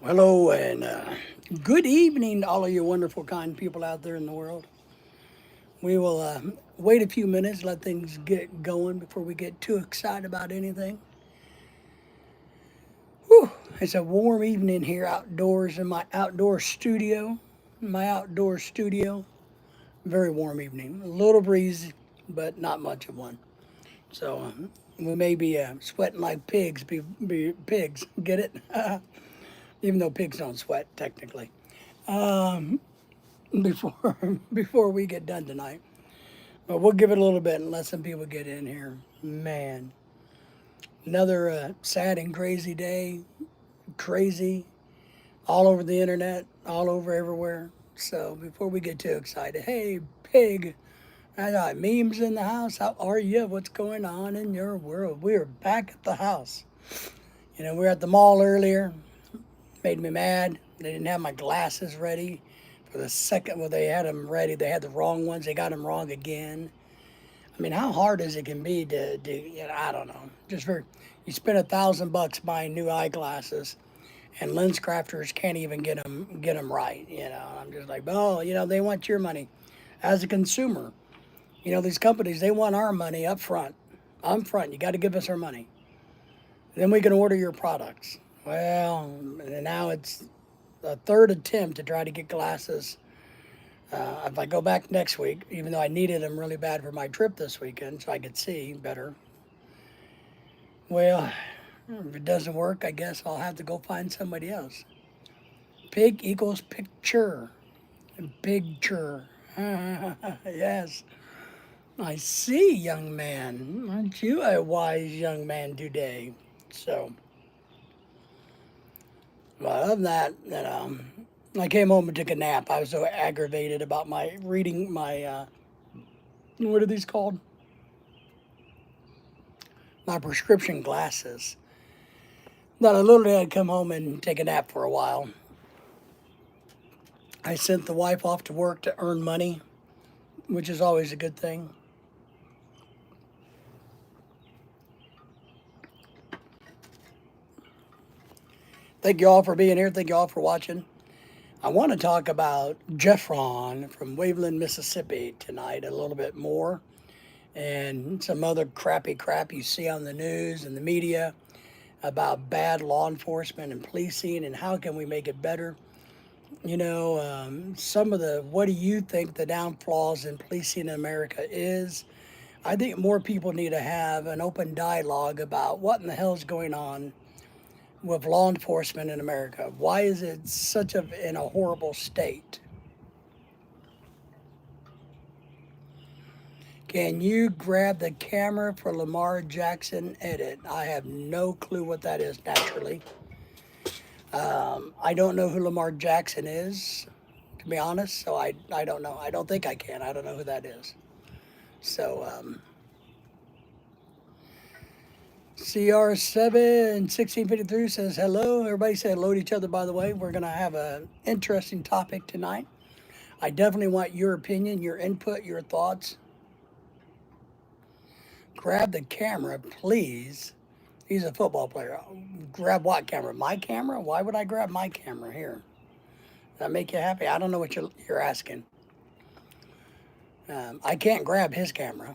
Hello and good evening to all of you wonderful, kind people out there in the world. We will wait a few minutes, let things get going before we get too excited about anything. Whew, it's a warm evening here outdoors in my outdoor studio. Very warm evening. A little breeze, but not much of one. So we may be sweating like pigs. Be pigs. Get it? Even though pigs don't sweat technically. Before before we get done tonight. But we'll give it a little bit and let some people get in here. Man, another sad and crazy day. Crazy all over the internet, all over everywhere. So before we get too excited, hey pig, I got memes in the house. How are you? What's going on in your world? We are back at the house. We were at the mall earlier. Made me mad. They didn't have my glasses ready for the second. Well, they had them ready. They had the wrong ones. They got them wrong again. I mean, how hard is it can be to do? I don't know. Just for you spend $1,000 buying new eyeglasses, and lens crafters can't even get them right. I'm just like, oh, they want your money as a consumer. These companies, they want our money up front. Up front, you got to give us our money. Then we can order your products. Well, now it's a third attempt to try to get glasses. If I go back next week, even though I needed them really bad for my trip this weekend so I could see better, well, if it doesn't work, I guess I'll have to go find somebody else. Pig equals picture. Picture. Yes. I see, young man. Aren't you a wise young man today? So, well, other than that, I came home and took a nap. I was so aggravated about my reading my, what are these called? My prescription glasses. That I literally had to come home and take a nap for a while. I sent the wife off to work to earn money, which is always a good thing. Thank you all for being here. Thank you all for watching. I want to talk about Joffrion from Waveland, Mississippi tonight a little bit more, and some other crappy crap you see on the news and the media about bad law enforcement and policing and how can we make it better. Some of the, what do you think the downfalls in policing in America is? I think more people need to have an open dialogue about what in the hell is going on with law enforcement in America. Why is it in a horrible state? Can you grab the camera for Lamar Jackson edit? I have no clue what that is, naturally. I don't know who Lamar Jackson is, to be honest, so I don't know. I don't think I can. I don't know who that is. So, CR7 1653 says hello. Everybody say hello to each other, by the way. We're going to have an interesting topic tonight. I definitely want your opinion, your input, your thoughts. Grab the camera, please. He's a football player. Grab what camera? My camera? Why would I grab my camera here? Does that make you happy? I don't know what you're asking. I can't grab his camera.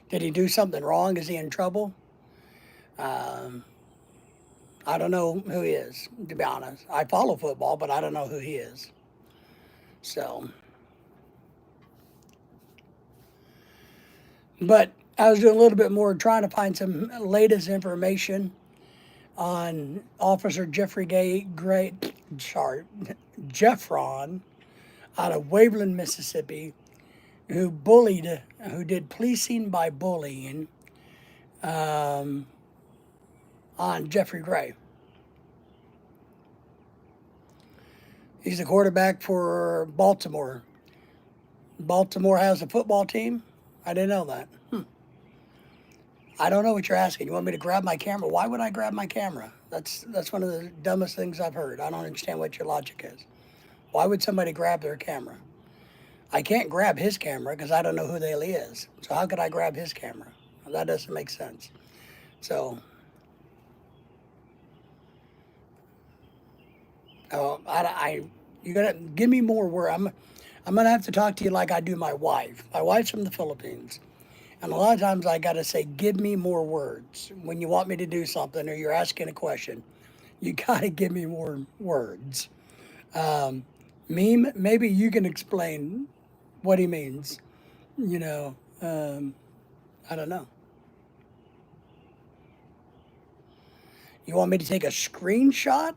Did he do something wrong? Is he in trouble? Um, I don't know who he is, to be honest. I follow football, but I don't know who he is. So, but I was doing a little bit more trying to find some latest information on Officer Joffrion out of Waveland, Mississippi, who did policing by bullying um, on Jeffrey Gray. He's the quarterback for Baltimore. Baltimore has a football team? I didn't know that. I don't know what you're asking. You want me to grab my camera? Why would I grab my camera? That's one of the dumbest things I've heard. I don't understand what your logic is. Why would somebody grab their camera? I can't grab his camera because I don't know who the hell he is. So how could I grab his camera? That doesn't make sense. So Oh, you're gonna give me more word. I'm gonna have to talk to you like I do my wife. My wife's from the Philippines, and a lot of times I gotta say, give me more words when you want me to do something or you're asking a question. You gotta give me more words. Um, Meme, maybe you can explain what he means. You know, I don't know. You want me to take a screenshot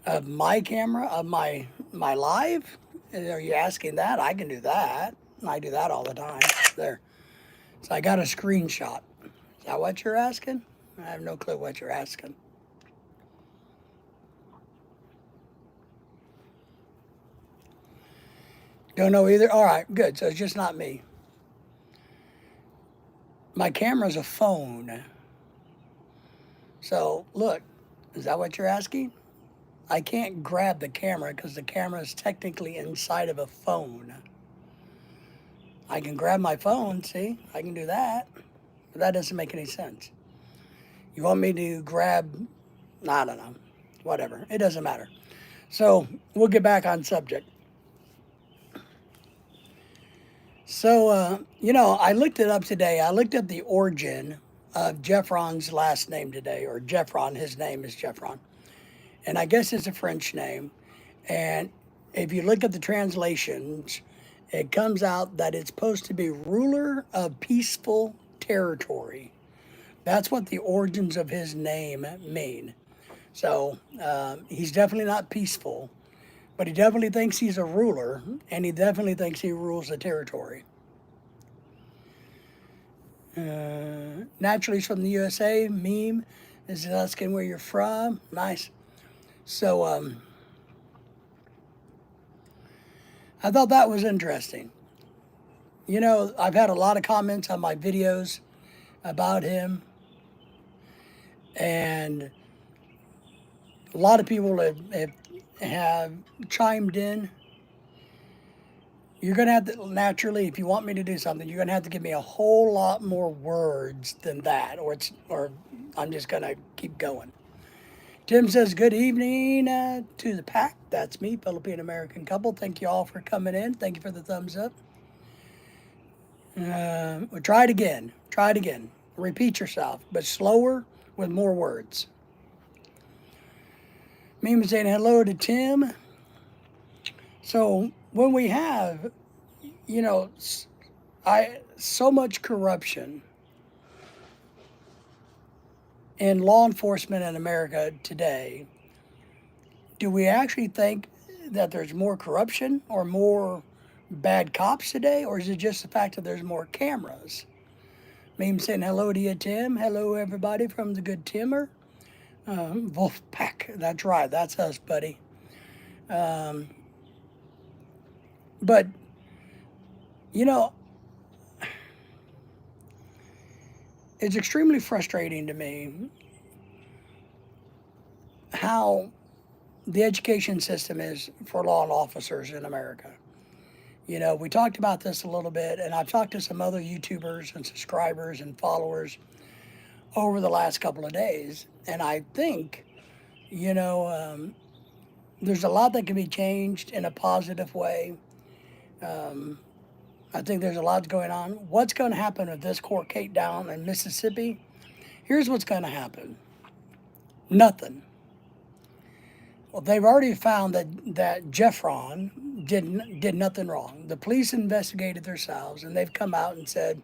of my camera of my live? Are you asking that? I can do that. I do that all the time. There. So I got a screenshot. Is that what you're asking? I have no clue what you're asking. Don't know either. All right, good. So it's just not me. My camera's a phone. So look, is that what you're asking? I can't grab the camera because the camera is technically inside of a phone. I can grab my phone, see? I can do that. But that doesn't make any sense. You want me to grab, I don't know, whatever. It doesn't matter. So we'll get back on subject. So, I looked it up today. I looked up the origin of Joffrion's last name today, or Joffrion, his name is Joffrion. And I guess it's a French name. And if you look at the translations, it comes out that it's supposed to be ruler of peaceful territory. That's what the origins of his name mean. So he's definitely not peaceful, but he definitely thinks he's a ruler, and he definitely thinks he rules the territory. Naturally, he's from the USA. Meme is asking where you're from. Nice. So I thought that was interesting. I've had a lot of comments on my videos about him, and a lot of people have chimed in. You're going to have to, naturally, if you want me to do something, you're going to have to give me a whole lot more words than that, or I'm just going to keep going. Tim says, good evening to the pack. That's me, Philippine-American couple. Thank you all for coming in. Thank you for the thumbs up. We'll try it again. Try it again. Repeat yourself, but slower with more words. Meme saying hello to Tim. So when we have, so much corruption in law enforcement in America today, do we actually think that there's more corruption or more bad cops today, or is it just the fact that there's more cameras? Meme saying hello to you, Tim. Hello, everybody from the good Timmer. Wolfpack. That's right. That's us, buddy. But, it's extremely frustrating to me how the education system is for law officers in America. We talked about this a little bit, and I've talked to some other YouTubers and subscribers and followers over the last couple of days, and I think, there's a lot that can be changed in a positive way. I think there's a lot going on. What's going to happen with this court case down in Mississippi? Here's what's going to happen. Nothing. Well, they've already found that Joffrion did nothing wrong. The police investigated themselves, and they've come out and said,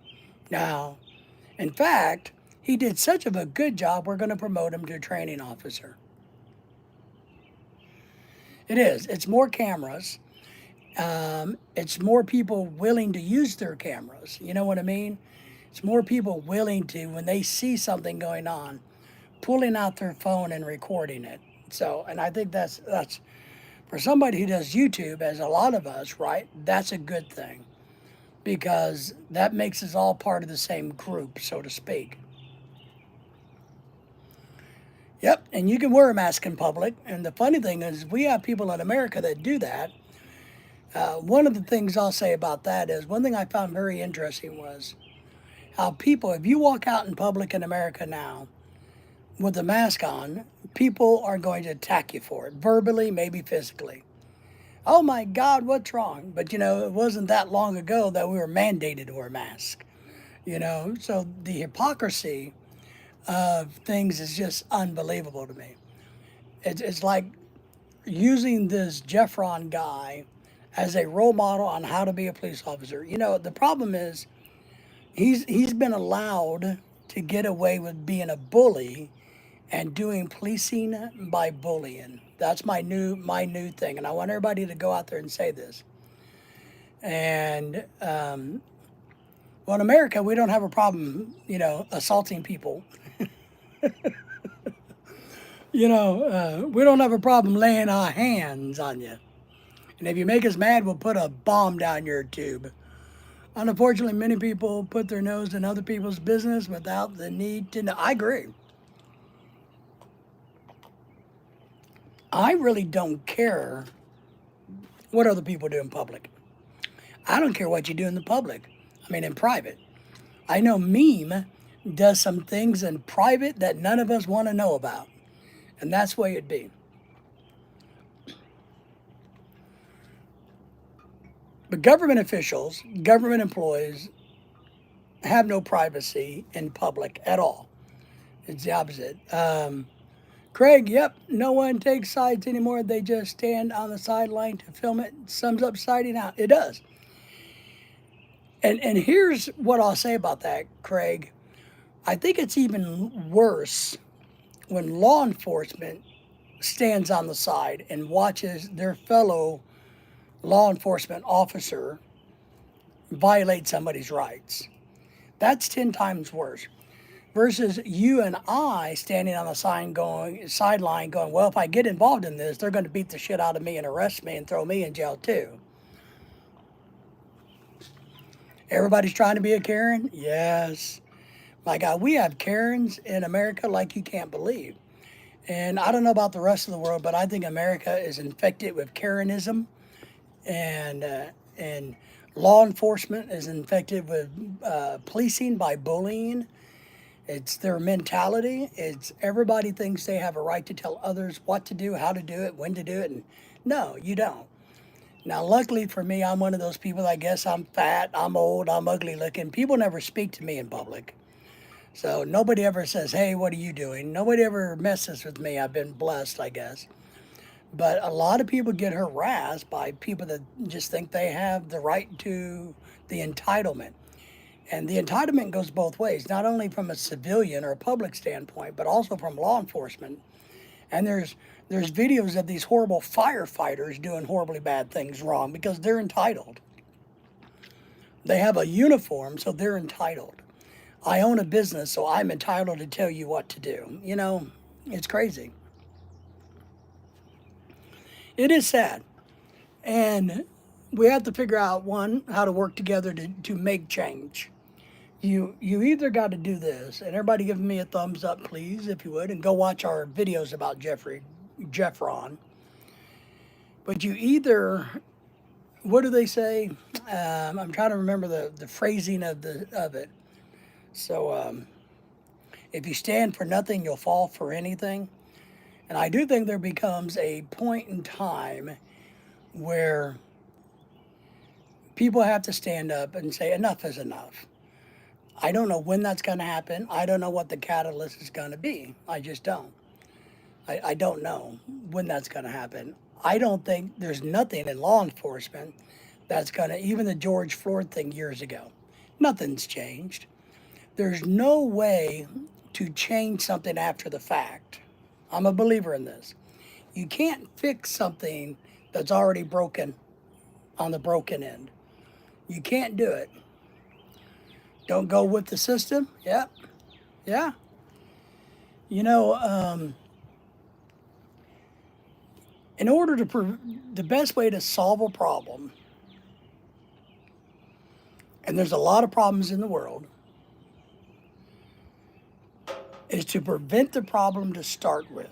no. In fact, he did such of a good job, we're going to promote him to a training officer. It is. It's more cameras. It's more people willing to use their cameras. You know what I mean? It's more people willing to, when they see something going on, pulling out their phone and recording it. So, and I think that's for somebody who does YouTube, as a lot of us, right? That's a good thing, because that makes us all part of the same group, so to speak. Yep, and you can wear a mask in public. And the funny thing is, we have people in America that do that. One of the things I'll say about that is, one thing I found very interesting was how people, if you walk out in public in America now, with the mask on, people are going to attack you for it, verbally, maybe physically. Oh my God, what's wrong? But you know, it wasn't that long ago that we were mandated to wear masks. You know, so the hypocrisy of things is just unbelievable to me. It's like using this Joffrion guy as a role model on how to be a police officer. You know, the problem is he's been allowed to get away with being a bully and doing policing by bullying. That's my new thing, and I want everybody to go out there and say this. And well, in America, we don't have a problem, you know, assaulting people. You know, we don't have a problem laying our hands on you. And if you make us mad, we'll put a bomb down your tube. Unfortunately, many people put their nose in other people's business without the need to know. I agree. I really don't care what other people do in public. I don't care what you do in the public. I mean, in private. I know Meme does some things in private that none of us want to know about. And that's the way it'd be. But government officials, government employees have no privacy in public at all. It's the opposite. Craig, yep, no one takes sides anymore. They just stand on the sideline to film it. Sums up siding out. It does. And here's what I'll say about that, Craig. I think it's even worse when law enforcement stands on the side and watches their fellow law enforcement officer violate somebody's rights. That's 10 times worse. Versus you and I standing on the sideline going, well, if I get involved in this, they're going to beat the shit out of me and arrest me and throw me in jail too. Everybody's trying to be a Karen? Yes. My God, we have Karens in America like you can't believe. And I don't know about the rest of the world, but I think America is infected with Karenism, and law enforcement is infected with policing by bullying. It's their mentality. It's everybody thinks they have a right to tell others what to do, how to do it, when to do it, and no, you don't. Now, luckily for me, I'm one of those people. I guess I'm fat, I'm old, I'm ugly looking. People never speak to me in public. So nobody ever says, hey, what are you doing? Nobody ever messes with me. I've been blessed, I guess. But a lot of people get harassed by people that just think they have the right to the entitlement. And the entitlement goes both ways, not only from a civilian or a public standpoint, but also from law enforcement. And there's videos of these horrible firefighters doing horribly bad things wrong because they're entitled. They have a uniform, so they're entitled. I own a business, so I'm entitled to tell you what to do. You know, it's crazy. It is sad. And we have to figure out, one, how to work together to make change. You either got to do this, and everybody give me a thumbs up, please, if you would, and go watch our videos about Joffrion. But you either, what do they say? I'm trying to remember the phrasing of it. So if you stand for nothing, you'll fall for anything. And I do think there becomes a point in time where people have to stand up and say enough is enough. I don't know when that's going to happen. I don't know what the catalyst is going to be. I just don't. I don't know when that's going to happen. I don't think there's nothing in law enforcement that's going to, even the George Floyd thing years ago, nothing's changed. There's no way to change something after the fact. I'm a believer in this. You can't fix something that's already broken on the broken end. You can't do it. Don't go with the system? Yep. Yeah. You know, in order to, the best way to solve a problem, and there's a lot of problems in the world, is to prevent the problem to start with.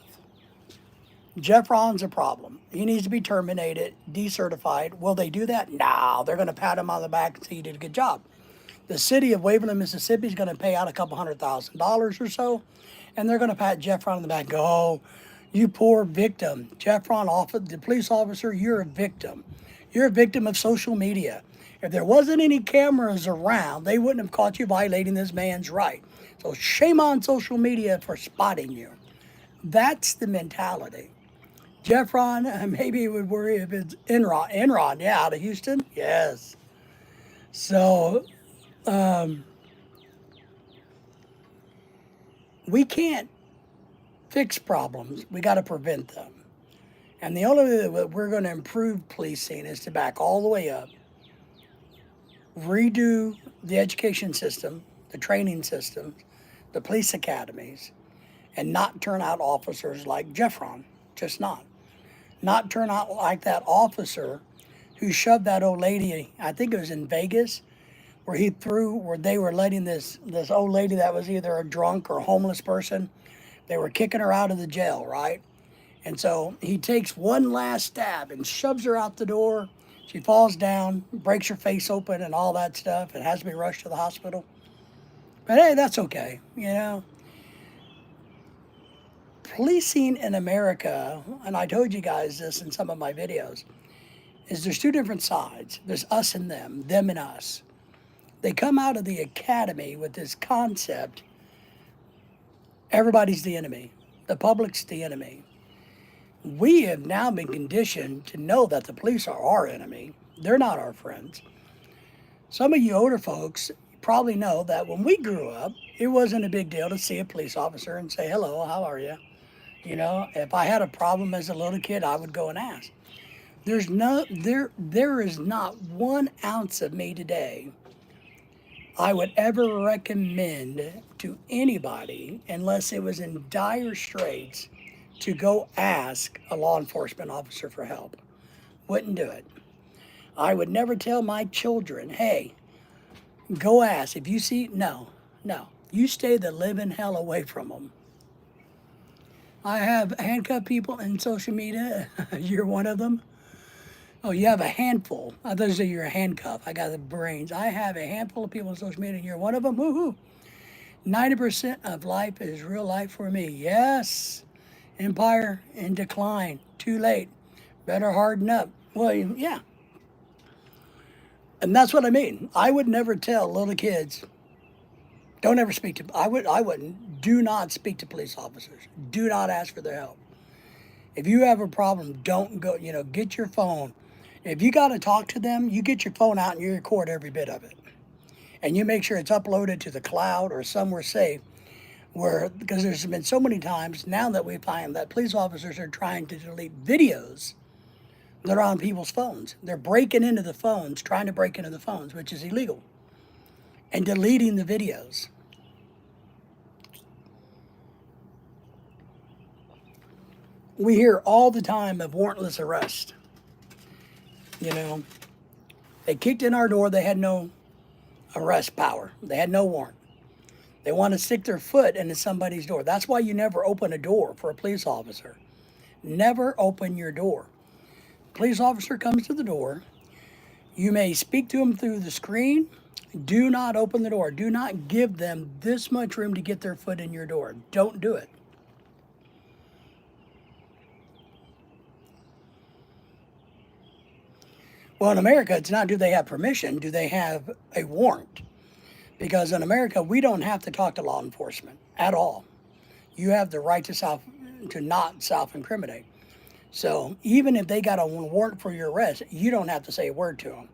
Joffrion's a problem. He needs to be terminated, decertified. Will they do that? No, they're going to pat him on the back and say you did a good job. The city of Waverly, Mississippi is going to pay out a couple $100,000 or so, and they're going to pat Joffrion on the back and go, oh, you poor victim. Joffrion, the police officer, you're a victim. You're a victim of social media. If there wasn't any cameras around, they wouldn't have caught you violating this man's right. So shame on social media for spotting you. That's the mentality. Joffrion, maybe he would worry if it's Enron, yeah, out of Houston, yes. So we can't fix problems. We got to prevent them. And the only way that we're going to improve policing is to back all the way up, redo the education system, the training systems, the police academies, and not turn out officers like Joffrion. Just not. Not turn out like that officer who shoved that old lady, I think it was in Vegas, where they were letting this old lady that was either a drunk or a homeless person, they were kicking her out of the jail, right? And so he takes one last stab and shoves her out the door. She falls down, breaks her face open and all that stuff, and has to be rushed to the hospital. But hey, that's okay, you know. Policing in America, and I told you guys this in some of my videos, is there's two different sides. There's us and them and us. They come out of the academy with this concept, everybody's the enemy. The public's the enemy. We have now been conditioned to know that the police are our enemy. They're not our friends. Some of you older folks probably know that when we grew up, it wasn't a big deal to see a police officer and say, hello, how are you? You know, if I had a problem as a little kid, I would go and ask. There is not 1 ounce of me today I would ever recommend to anybody, unless it was in dire straits, to go ask a law enforcement officer for help. Wouldn't do it. I would never tell my children, hey, go ask. If you see, no. You stay the living hell away from them. I have handcuffed people in social media. You're one of them. Oh, you have a handful. I thought you said you're a handcuff. I got the brains. I have a handful of people on social media, and you're one of them. Woohoo! 90% of life is real life for me. Yes. Empire in decline. Too late. Better harden up. Well, yeah. And that's what I mean. I would never tell little kids, don't ever speak to, I wouldn't, do not speak to police officers. Do not ask for their help. If you have a problem, don't go, get your phone. If you got to talk to them, you get your phone out and you record every bit of it. And you make sure it's uploaded to the cloud or somewhere safe, because there's been so many times now that we find that police officers are trying to delete videos that are on people's phones. They're breaking into the phones, trying to break into the phones, which is illegal, and deleting the videos. We hear all the time of warrantless arrest. They kicked in our door. They had no arrest power. They had no warrant. They want to stick their foot into somebody's door. That's why you never open a door for a police officer. Never open your door. Police officer comes to the door. You may speak to them through the screen. Do not open the door. Do not give them this much room to get their foot in your door. Don't do it. Well, in America, it's not do they have permission, do they have a warrant? Because in America, we don't have to talk to law enforcement at all. You have the right to not self-incriminate. So even if they got a warrant for your arrest, you don't have to say a word to them.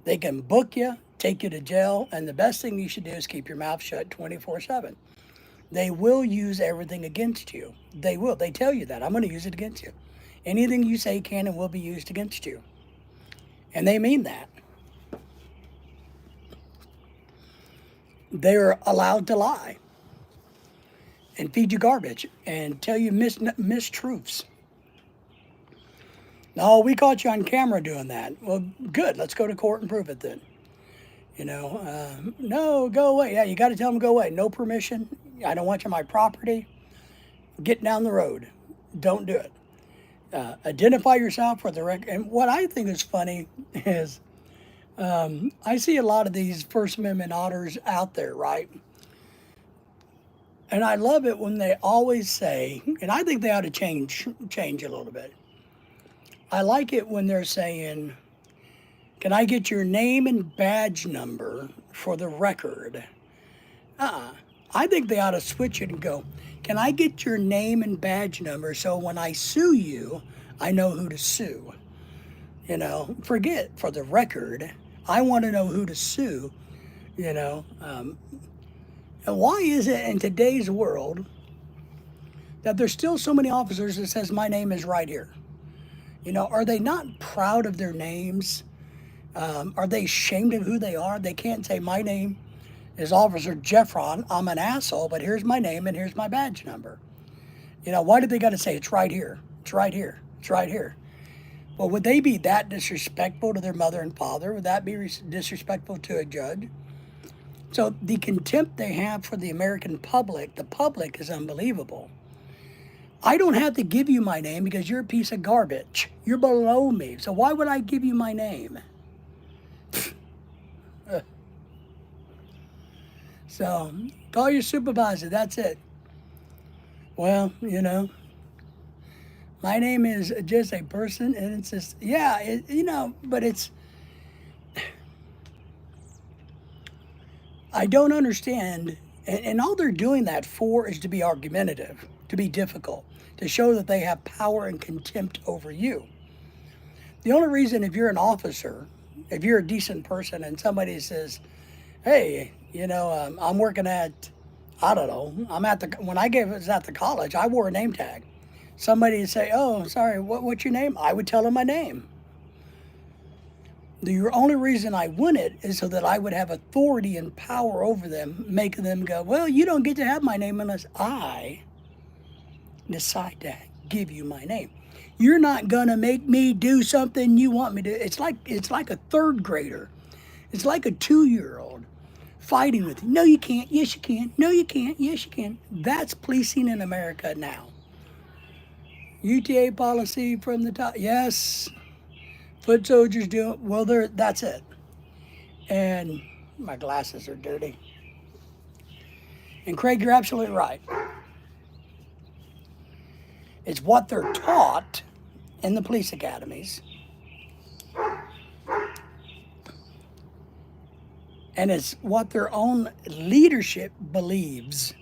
They can book you, take you to jail, and the best thing you should do is keep your mouth shut 24/7. They will use everything against you. They will. They tell you that. I'm going to use it against you. Anything you say can and will be used against you. And they mean that. They're allowed to lie and feed you garbage and tell you mistruths. No, we caught you on camera doing that. Well, good. Let's go to court and prove it then. No, go away. Yeah, you got to tell them go away. No permission. I don't want you on my property. Get down the road. Don't do it. Identify yourself for the record. And what I think is funny is I see a lot of these First Amendment auditors out there, right? And I love it when they always say, and I think they ought to change a little bit. I like it when they're saying, "Can I get your name and badge number for the record?" I think they ought to switch it and go, "Can I get your name and badge number so when I sue you, I know who to sue?" Forget for the record. I want to know who to sue. You know, and why is it in today's world that there's still so many officers that says my name is right here? Are they not proud of their names? Are they ashamed of who they are? They can't say my name is Officer Joffrion. I'm an asshole, but here's my name and here's my badge number. Why do they got to say it's right here? It's right here. It's right here. Well, would they be that disrespectful to their mother and father? Would that be disrespectful to a judge? So the contempt they have for the American public, the public is unbelievable. I don't have to give you my name because you're a piece of garbage. You're below me. So why would I give you my name? So call your supervisor. That's it. Well, my name is just a person, and it's just, yeah, but it's, I don't understand. And all they're doing that for is to be argumentative, to be difficult, to show that they have power and contempt over you. The only reason, if you're an officer, if you're a decent person and somebody says, "Hey, I'm working at, I don't know, when I was at the college, I wore a name tag." Somebody would say, "Oh, sorry, what's your name?" I would tell them my name. The only reason I wouldn't is so that I would have authority and power over them, making them go, "Well, you don't get to have my name unless I decide to give you my name. You're not gonna make me do something you want me to." It's like a third grader. It's like a 2-year-old fighting with you. "No, you can't. Yes, you can. No, you can't. Yes, you can." That's policing in America now. UTA policy from the top. Yes. Foot soldiers do it. Well, that's it. And my glasses are dirty. And Craig, you're absolutely right. It's what they're taught in the police academies. And it's what their own leadership believes.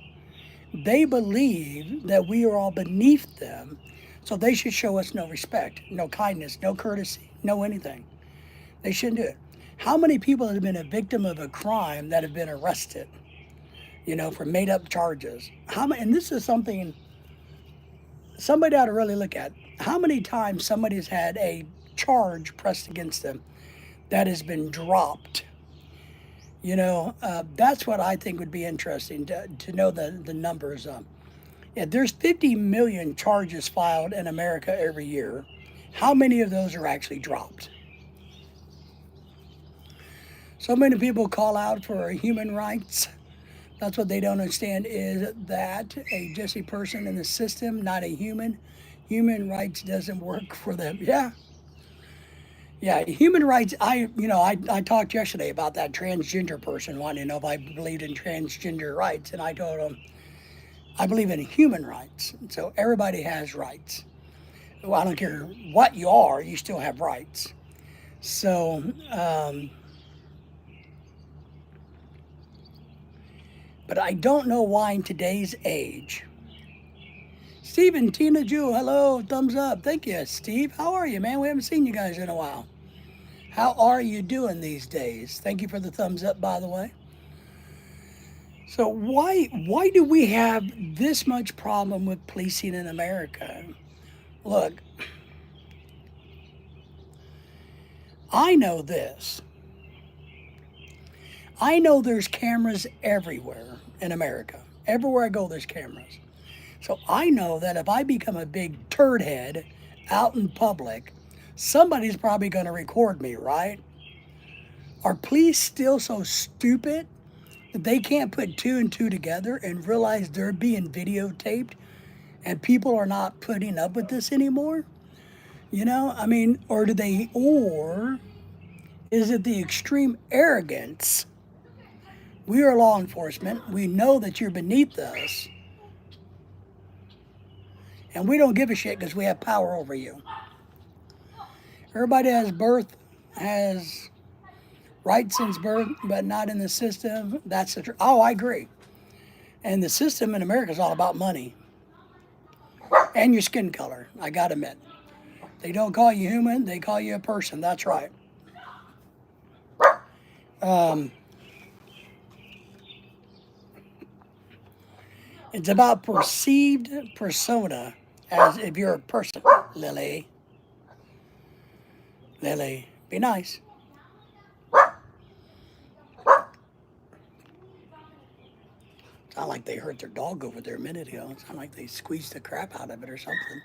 They believe that we are all beneath them, so they should show us no respect, no kindness, no courtesy, no anything. They shouldn't do it. How many people have been a victim of a crime that have been arrested, for made up charges? And this is something somebody ought to really look at. How many times somebody's had a charge pressed against them that has been dropped? That's what I think would be interesting to know the numbers. There's 50 million charges filed in America every year. How many of those are actually dropped? So many people call out for human rights. That's what they don't understand, is that just a person in the system, not a human. Human rights doesn't work for them. Yeah, human rights. I talked yesterday about that transgender person wanting to know if I believed in transgender rights, and I told him I believe in human rights. So everybody has rights. Well, I don't care what you are, you still have rights. So, but I don't know why in today's age. Stephen, Tina Jew, hello, thumbs up. Thank you, Steve. How are you, man? We haven't seen you guys in a while. How are you doing these days? Thank you for the thumbs up, by the way. So why do we have this much problem with policing in America? Look, I know this. I know there's cameras everywhere in America. Everywhere I go, there's cameras. So I know that if I become a big turd head out in public, somebody's probably going to record me, right? Are police still so stupid that they can't put 2 and 2 together and realize they're being videotaped and people are not putting up with this anymore? Or Is it the extreme arrogance? We are law enforcement. We know that you're beneath us. And we don't give a shit because we have power over you. Everybody has rights since birth, but not in the system. That's the truth. Oh, I agree. And the system in America is all about money and your skin color. I gotta admit, they don't call you human; they call you a person. That's right. Um, it's about perceived persona, as if you're a person. Lily, Lily, be nice. Sound like they hurt their dog over there a minute ago. It sound like they squeezed the crap out of it or something.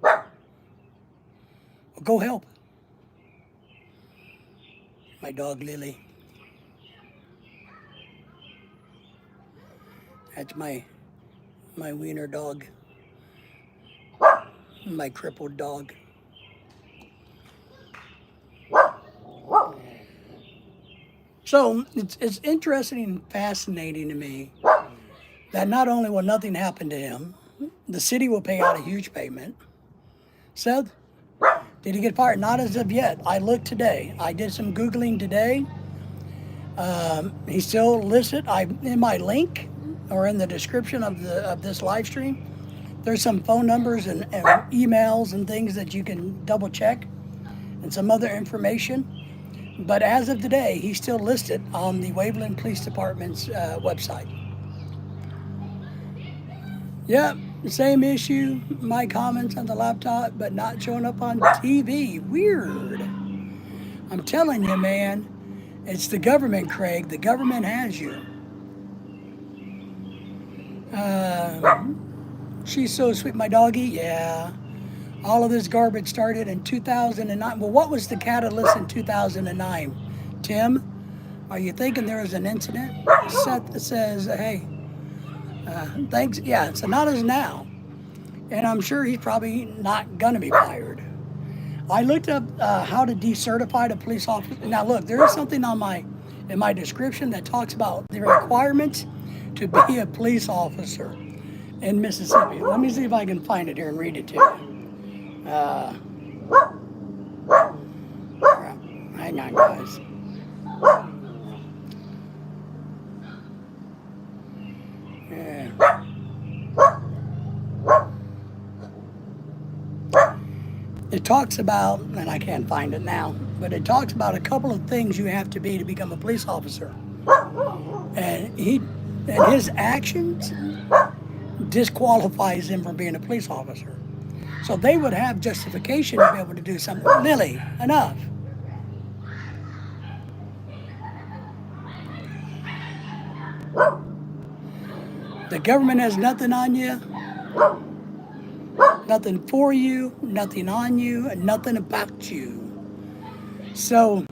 Well, go help. My dog Lily. That's my wiener dog. My crippled dog. So it's interesting and fascinating to me that not only will nothing happen to him, the city will pay out a huge payment. Seth, did he get fired? Not as of yet. I looked today. I did some Googling today. He's still listed. In my link or in the description of this live stream, there's some phone numbers and emails and things that you can double check and some other information. But as of today, he's still listed on the Waveland Police Department's website. Yep, same issue. My comments on the laptop, but not showing up on TV. Weird. I'm telling you, man, it's the government, Craig. The government has you. She's so sweet, my doggy. Yeah. All of this garbage started in 2009. Well, what was the catalyst in 2009? Tim, are you thinking there was an incident? Seth says, hey, thanks. Yeah, so not as now. And I'm sure he's probably not going to be fired. I looked up how to decertify a police officer. Now, look, there is something in my description that talks about the requirements to be a police officer in Mississippi. Let me see if I can find it here and read it to you. Hang on, guys. Yeah. It talks about, and I can't find it now, but it talks about a couple of things you have to be to become a police officer. And his actions disqualifies him from being a police officer. So they would have justification to be able to do something. Lily, enough. The government has nothing on you, nothing for you, nothing on you, and nothing about you. So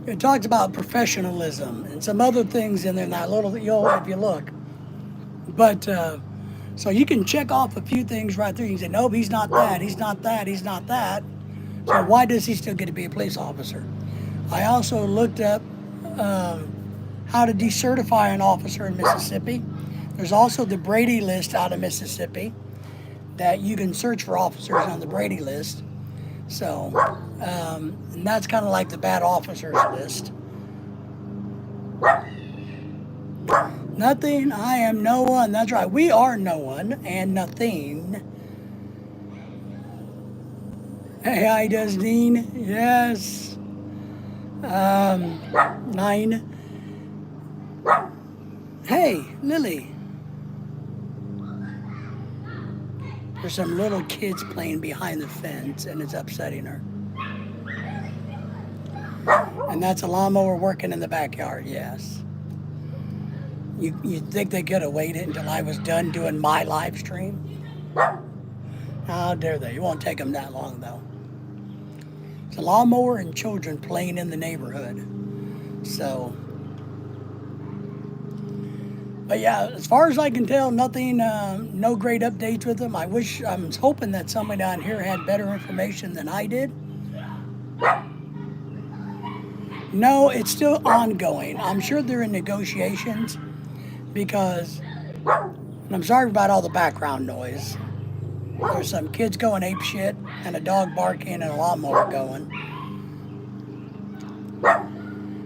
it talks about professionalism and some other things in there, that little, if you look. But so you can check off a few things right there. You can say, nope, he's not that, he's not that, he's not that. So why does he still get to be a police officer? I also looked up how to decertify an officer in Mississippi. There's also the Brady List out of Mississippi that you can search for officers on the Brady List. So, and that's kind of like the bad officers list. Nothing, I am no one. That's right. We are no one and nothing. Hey, hi, Dean. Yes. 9. Hey, Lily. There's some little kids playing behind the fence and it's upsetting her. And that's a lawnmower working in the backyard, yes. You think they could have waited until I was done doing my live stream? How dare they? It won't take them that long, though. It's a lawnmower and children playing in the neighborhood. So, but yeah, as far as I can tell, nothing, no great updates with them. I was hoping that somebody down here had better information than I did. No, it's still ongoing. I'm sure they're in negotiations because, and I'm sorry about all the background noise. There's some kids going ape shit and a dog barking and a lawnmower going.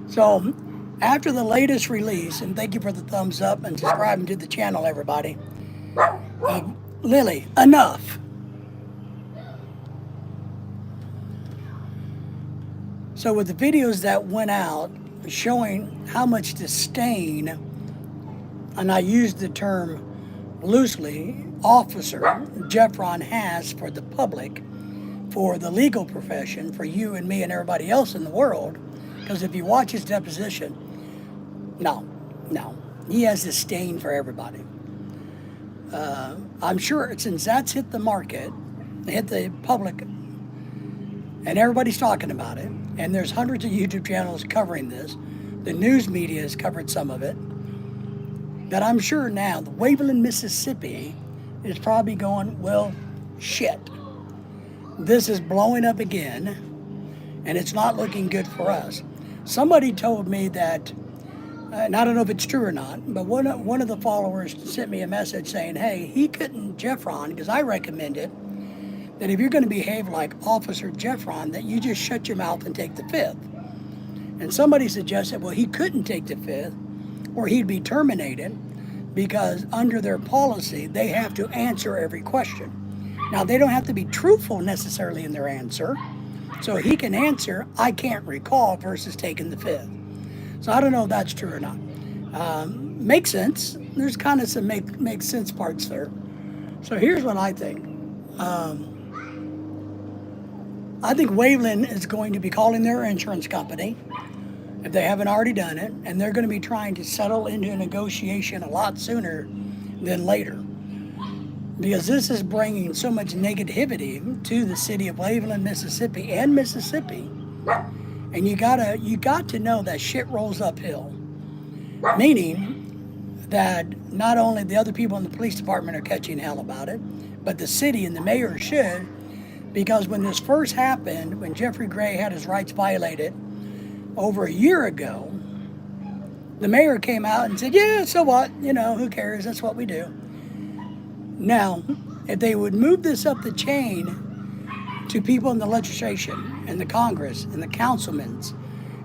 So, after the latest release, and thank you for the thumbs up and subscribing to the channel, everybody. Lily, enough. So with the videos that went out showing how much disdain, and I use the term loosely, Officer Joffrion has for the public, for the legal profession, for you and me and everybody else in the world, because if you watch his deposition, no, he has disdain for everybody. I'm sure since that's hit the market, hit the public, and everybody's talking about it, and there's hundreds of YouTube channels covering this, the news media has covered some of it, that I'm sure now the Waveland, Mississippi is probably going, well, shit. This is blowing up again, and it's not looking good for us. Somebody told me that, and I don't know if it's true or not, but one of the followers sent me a message saying, hey, he couldn't Joffrion, because I recommended that if you're going to behave like Officer Joffrion, that you just shut your mouth and take the fifth. And somebody suggested, well, he couldn't take the fifth, or he'd be terminated, because under their policy, they have to answer every question. Now, they don't have to be truthful necessarily in their answer, so he can answer, I can't recall, versus taking the fifth. So I don't know if that's true or not. Makes sense. There's kind of some make sense parts there. So here's what I think. I think Waveland is going to be calling their insurance company, if they haven't already done it, and they're going to be trying to settle into a negotiation a lot sooner than later. Because this is bringing so much negativity to the city of Waveland, Mississippi, and Mississippi. And you got to know that shit rolls uphill. Meaning that not only the other people in the police department are catching hell about it, but the city and the mayor should, because when this first happened, when Jeffrey Gray had his rights violated over a year ago, the mayor came out and said, yeah, so what? You know, who cares? That's what we do. Now, if they would move this up the chain to people in the legislation and the Congress and the councilmen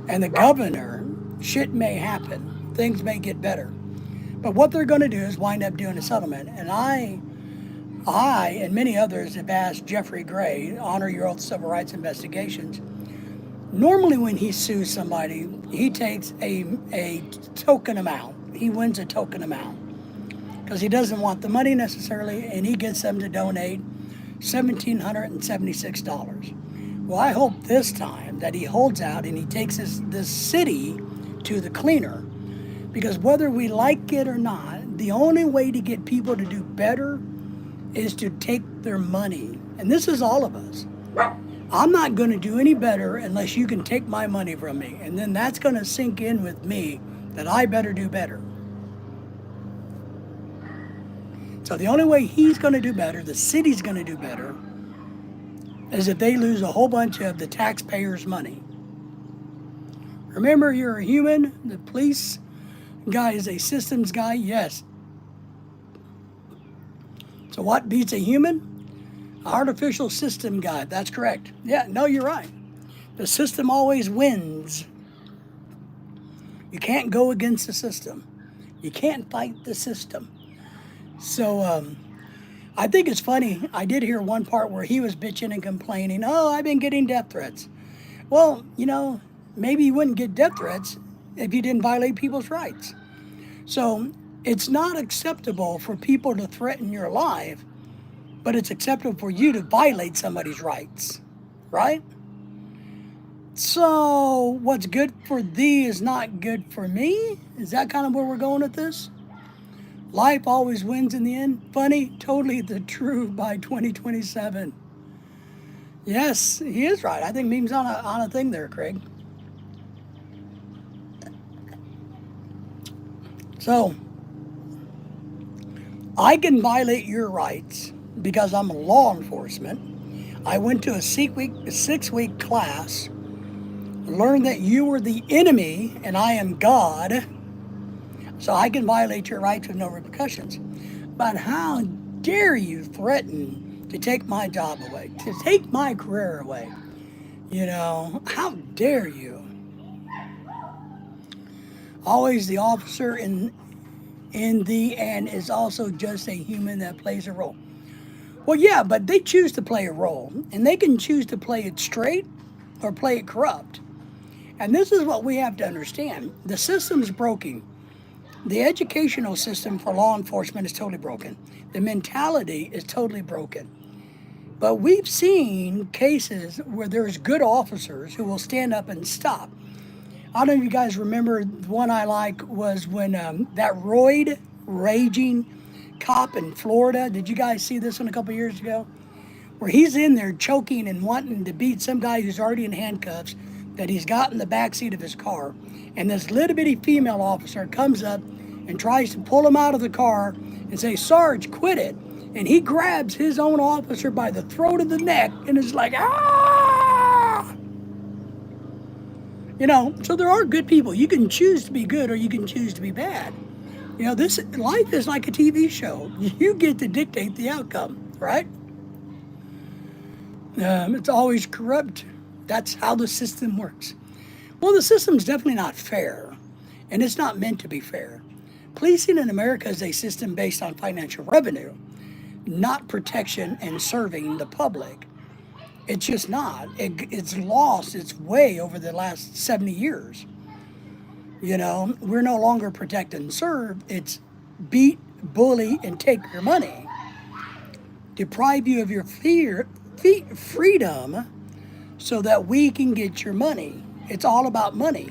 and the governor, shit may happen. Things may get better. But what they're going to do is wind up doing a settlement. And I and many others have asked Jeffrey Gray, honor your oath civil rights investigations. Normally when he sues somebody, he takes a token amount. He wins a token amount because he doesn't want the money necessarily, and he gets them to donate $1,776. Well, I hope this time that he holds out and he takes this city to the cleaner, because whether we like it or not, the only way to get people to do better is to take their money. And this is all of us. I'm not going to do any better unless you can take my money from me. And then that's going to sink in with me that I better do better. So the only way he's going to do better, the city's going to do better, is if they lose a whole bunch of the taxpayers' money. Remember, you're a human. The police guy is a systems guy. Yes. So what beats a human? Artificial system guy. That's correct. Yeah, no, you're right. The system always wins. You can't go against the system. You can't fight the system. So I think it's funny. I did hear one part where he was bitching and complaining, oh, I've been getting death threats. Well, you know, maybe you wouldn't get death threats if you didn't violate people's rights. So it's not acceptable for people to threaten your life, but it's acceptable for you to violate somebody's rights, right? So what's good for thee is not good for me? Is that kind of where we're going with this? Life always wins in the end. Funny, totally the truth by 2027. Yes, he is right. I think meme's on a thing there, Craig. So, I can violate your rights because I'm a law enforcement. I went to a 6-week class Learn that you are the enemy and I am God, so I can violate your rights with no repercussions. But how dare you threaten to take my job away, to take my career away? You know, how dare you? Always the officer in the end is also just a human that plays a role. Well, yeah, but they choose to play a role, and they can choose to play it straight or play it corrupt. And this is what we have to understand. The system's broken. The educational system for law enforcement is totally broken. The mentality is totally broken. But we've seen cases where there's good officers who will stand up and stop. I don't know if you guys remember, the one I like was when that raging cop in Florida. Did you guys see this one a couple years ago? Where he's in there choking and wanting to beat some guy who's already in handcuffs that he's got in the back seat of his car. And this little bitty female officer comes up and tries to pull him out of the car and say, "Sarge, quit it." And he grabs his own officer by the throat of the neck and is like, "Ah!" You know, so there are good people. You can choose to be good or you can choose to be bad. You know, this life is like a TV show. You get to dictate the outcome, right? It's always corrupt. That's how the system works. Well, the system's definitely not fair, and it's not meant to be fair. Policing in America is a system based on financial revenue, not protection and serving the public. It's just not. It's lost its way over the last 70 years. You know, we're no longer protect and serve. It's beat, bully, and take your money. Deprive you of your freedom so that we can get your money. It's all about money.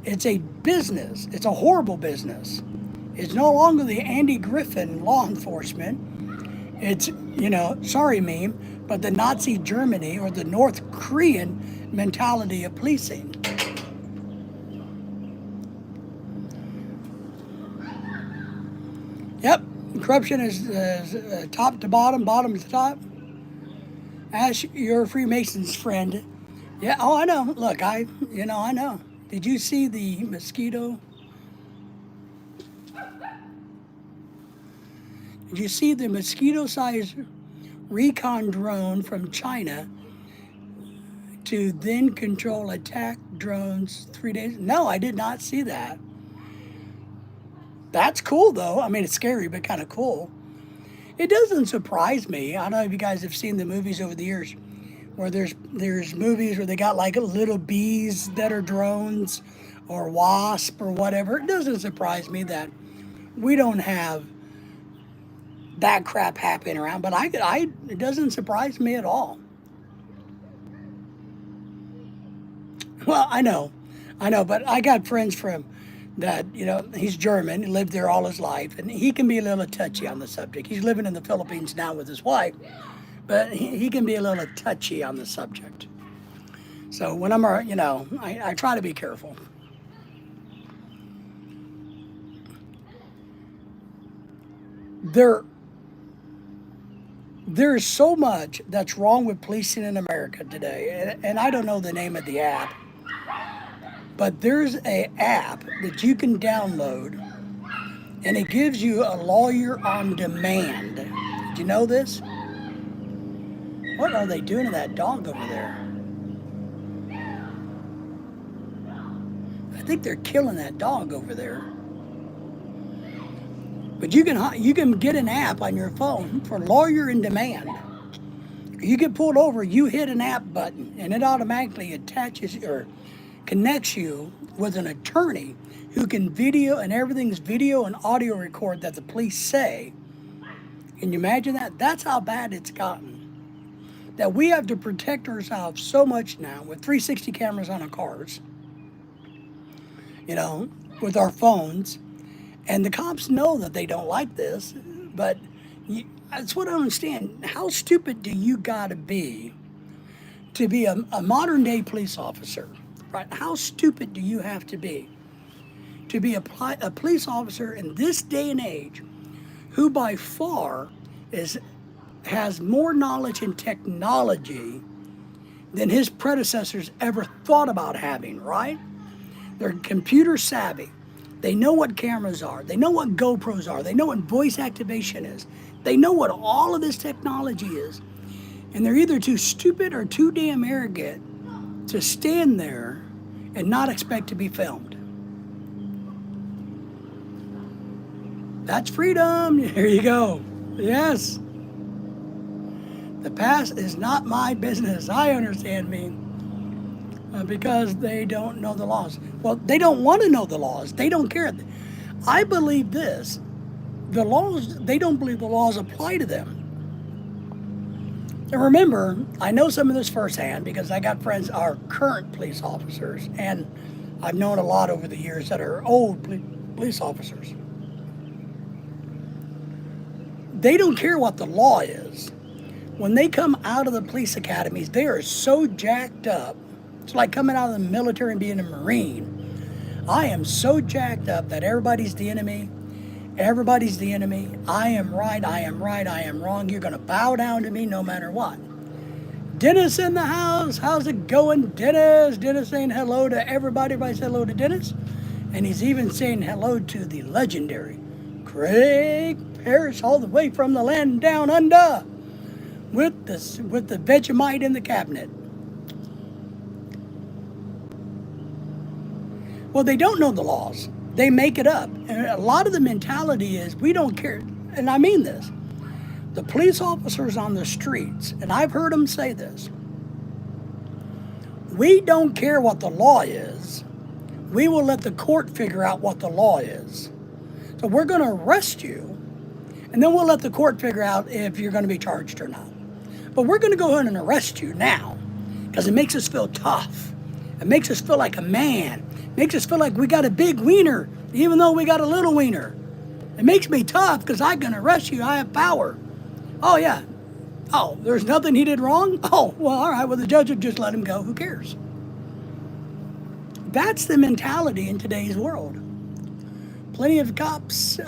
It's a business. It's a horrible business. It's no longer the Andy Griffin law enforcement. It's, you know, sorry meme, but the Nazi Germany or the North Korean mentality of policing. Yep, corruption is top to bottom, bottom to top. Ask your Freemasons friend. Yeah, oh, I know. Look, I know. Did you see the mosquito? Did you see the mosquito-sized recon drone from China to then control attack drones 3 days? No, I did not see that. That's cool, though. I mean, it's scary, but kind of cool. It doesn't surprise me. I don't know if you guys have seen the movies over the years where there's movies where they got like little bees that are drones or wasp or whatever. It doesn't surprise me that we don't have that crap happening around, but it doesn't surprise me at all. Well, I know, but I got friends from that, you know, he's German, he lived there all his life, and he can be a little touchy on the subject. He's living in the Philippines now with his wife, but he can be a little touchy on the subject. So when I'm, you know, I try to be careful. There's so much that's wrong with policing in America today, and I don't know the name of the app, but there's an app that you can download, and it gives you a lawyer on demand. Did you know this? What are they doing to that dog over there? I think they're killing that dog over there. But you can get an app on your phone for lawyer in demand. You get pulled over, you hit an app button, and it automatically attaches or connects you with an attorney who can video, and everything's video and audio record that the police say. Can you imagine that? That's how bad it's gotten. That we have to protect ourselves so much now with 360 cameras on our cars, you know, with our phones. And the cops know that they don't like this, but that's what I don't understand. How stupid do you gotta be to be a modern day police officer, right? How stupid do you have to be a police officer in this day and age who by far has more knowledge and technology than his predecessors ever thought about having, right? They're computer savvy. They know what cameras are. They know what GoPros are. They know what voice activation is. They know what all of this technology is. And they're either too stupid or too damn arrogant to stand there and not expect to be filmed. That's freedom. Here you go. Yes. The past is not my business. I understand me. Because they don't know the laws. Well, they don't want to know the laws. They don't care. I believe this. The laws, they don't believe the laws apply to them. And remember, I know some of this firsthand because I got friends, are current police officers, and I've known a lot over the years that are old police officers. They don't care what the law is. When they come out of the police academies, they are so jacked up. It's like coming out of the military and being a Marine. I am so jacked up that everybody's the enemy. Everybody's the enemy. I am right, I am right, I am wrong. You're going to bow down to me no matter what. Dennis in the house. How's it going, Dennis? Dennis saying hello to everybody. Everybody say hello to Dennis. And he's even saying hello to the legendary Craig Parrish, all the way from the land down under, with the Vegemite in the cabinet. Well, they don't know the laws. They make it up. And a lot of the mentality is, we don't care. And I mean this. The police officers on the streets, and I've heard them say this, we don't care what the law is. We will let the court figure out what the law is. So we're going to arrest you, and then we'll let the court figure out if you're going to be charged or not. But we're going to go ahead and arrest you now because it makes us feel tough. It makes us feel like a man. It makes us feel like we got a big wiener, even though we got a little wiener. It makes me tough because I can arrest you. I have power. Oh, yeah. Oh, there's nothing he did wrong? Oh, well, all right. Well, the judge would just let him go. Who cares? That's the mentality in today's world. Plenty of cops,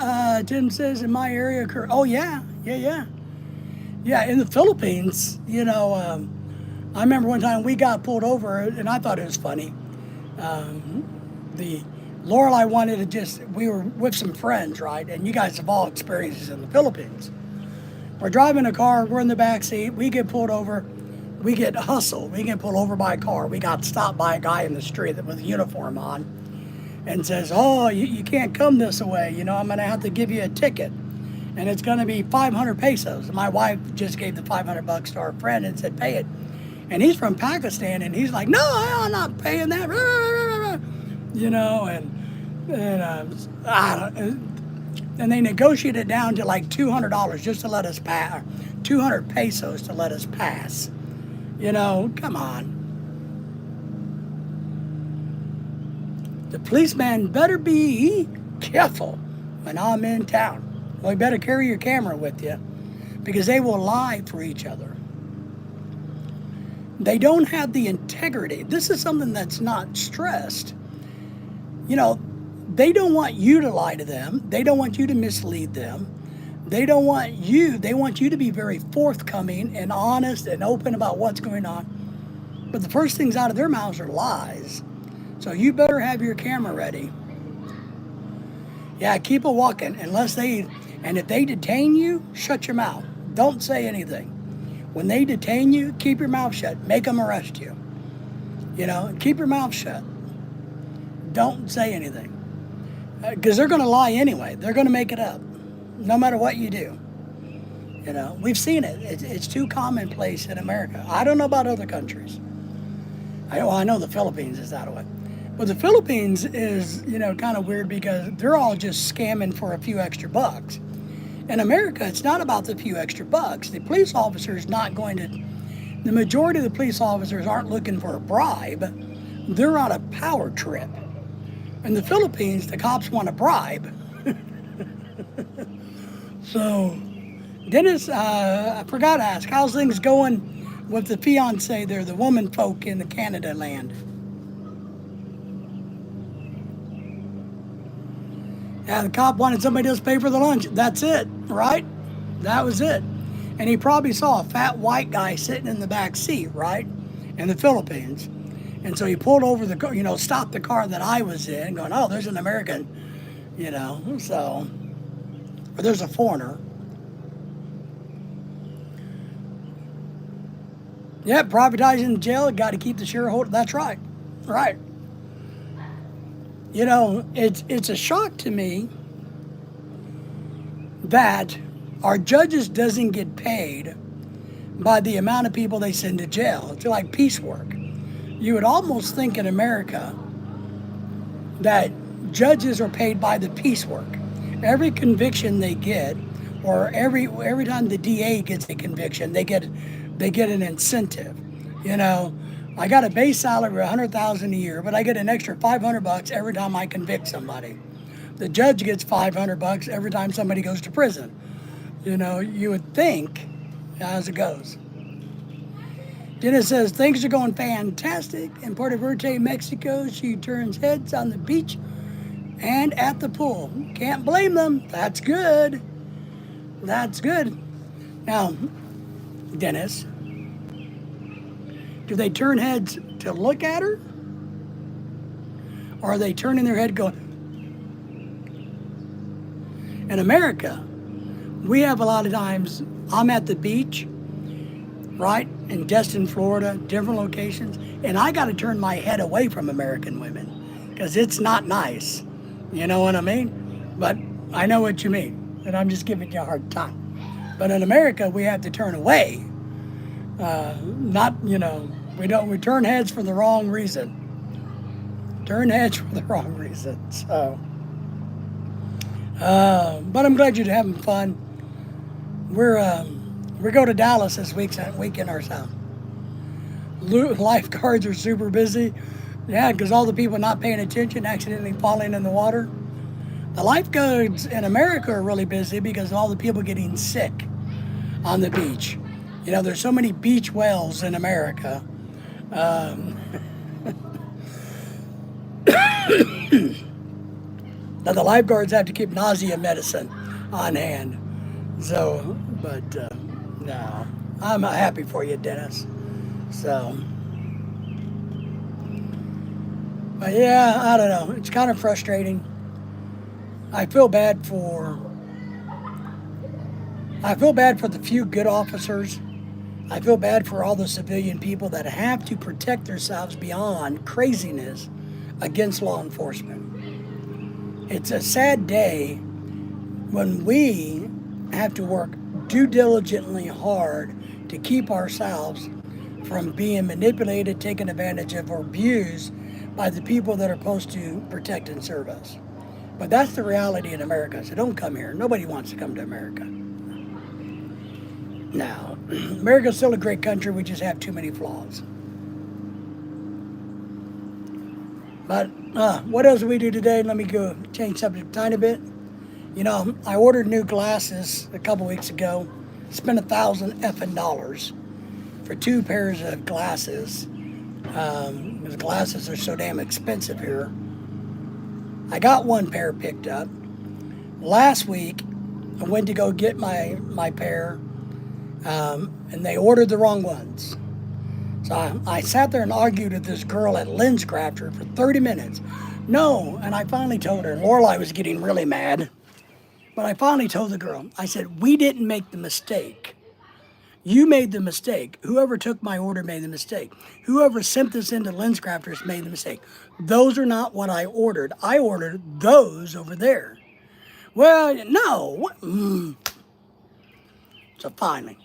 Tim says, in my area occur. Oh, yeah. Yeah, in the Philippines, I remember one time we got pulled over, and I thought it was funny. Lorelei wanted to we were with some friends, right? And you guys have all experienced this in the Philippines. We're driving a car, we're in the back seat, we get pulled over, we get hustled, we get pulled over by a car. We got stopped by a guy in the street with a uniform on and says, oh, you can't come this way, I'm going to have to give you a ticket. And it's going to be 500 pesos. My wife just gave the $500 to our friend and said, pay it. And he's from Pakistan, and he's like, no, I'm not paying that. And they negotiated it down to like $200 just to let us pass, 200 pesos to let us pass. Come on. The policeman better be careful when I'm in town. Well, you better carry your camera with you because they will lie for each other. They don't have the integrity. This is something that's not stressed. They don't want you to lie to them. They don't want you to mislead them. They want you to be very forthcoming and honest and open about what's going on. But the first things out of their mouths are lies. So you better have your camera ready. Yeah, keep it walking and if they detain you, shut your mouth. Don't say anything. When they detain you, keep your mouth shut. Make them arrest you. Keep your mouth shut. Don't say anything. Because they're going to lie anyway. They're going to make it up, no matter what you do. We've seen it. It's too commonplace in America. I don't know about other countries. I know the Philippines is that way. But the Philippines is, kind of weird because they're all just scamming for a few extra bucks. In America, it's not about the few extra bucks. The police officer is not going to, the majority of the police officers aren't looking for a bribe. They're on a power trip. In the Philippines, the cops want a bribe. So, Dennis, I forgot to ask, how's things going with the fiance there, the woman folk in the Canada land? Yeah, the cop wanted somebody else to pay for the lunch. That's it, right? That was it. And he probably saw a fat white guy sitting in the back seat, right? in the Philippines. And so he pulled over the car, stopped the car that I was in, going, oh, there's an American, so, or there's a foreigner. Yeah, privatizing jail, got to keep the shareholder. That's right. Right. It's a shock to me that our judges doesn't get paid by the amount of people they send to jail. It's like piecework. You would almost think in America that judges are paid by the piecework. Every conviction they get, or every time the DA gets a conviction, they get an incentive. I got a base salary of $100,000 a year, but I get an extra $500 every time I convict somebody. The judge gets $500 every time somebody goes to prison. You would think as it goes. Then it says things are going fantastic in Puerto Verde, Mexico. She turns heads on the beach and at the pool. Can't blame them. That's good. That's good. Now, Dennis, do they turn heads to look at her? Or are they turning their head going? In America, we have a lot of times, I'm at the beach, right, in Destin, Florida, different locations, and I got to turn my head away from American women because it's not nice. You know what I mean? But I know what you mean, and I'm just giving you a hard time. But in America, we have to turn away. We turn heads for the wrong reason. Turn heads for the wrong reason. So, but I'm glad you're having fun. We go to Dallas this weekend ourselves. Lifeguards are super busy. Yeah, because all the people not paying attention accidentally falling in the water. The lifeguards in America are really busy because of all the people getting sick on the beach. There's so many beach whales in America. That the lifeguards have to keep nausea medicine on hand. So, but no, I'm happy for you, Dennis. So, but yeah, I don't know. It's kind of frustrating. I feel bad for the few good officers. I feel bad for all the civilian people that have to protect themselves beyond craziness against law enforcement. It's a sad day when we have to work due diligently hard to keep ourselves from being manipulated, taken advantage of, or abused by the people that are supposed to protect and serve us. But that's the reality in America, so don't come here. Nobody wants to come to America. Now, America's still a great country, we just have too many flaws. But what else do we do today? Let me go change subject a tiny bit. I ordered new glasses a couple weeks ago. Spent $1,000 effing for 2 pairs of glasses. Because glasses are so damn expensive here. I got 1 pair picked up. Last week, I went to go get my pair, and they ordered the wrong ones. So I sat there and argued with this girl at Lens Crafter for 30 minutes. No, and I finally told her, and Lorelai was getting really mad, but I finally told the girl, I said, we didn't make the mistake. You made the mistake. Whoever took my order made the mistake. Whoever sent this into Lens Crafters made the mistake. Those are not what I ordered. I ordered those over there. Well, no. So finally,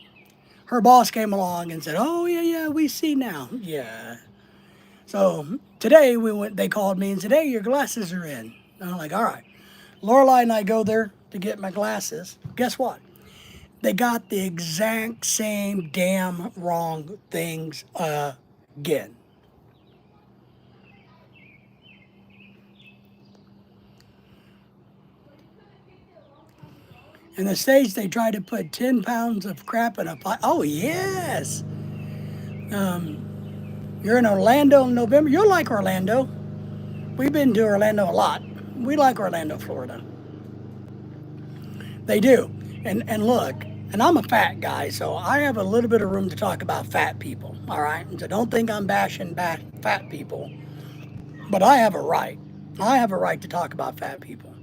her boss came along and said, oh, yeah, we see now. Yeah. So today they called me and said, hey, your glasses are in. And I'm like, all right. Lorelai and I go there to get my glasses. Guess what? They got the exact same damn wrong things again. In the States, they try to put 10 pounds of crap in a pot. Oh, yes. You're in Orlando in November. You'll like Orlando. We've been to Orlando a lot. We like Orlando, Florida. They do. And look, And I'm a fat guy, so I have a little bit of room to talk about fat people, all right? So don't think I'm bashing fat people, but I have a right. I have a right to talk about fat people.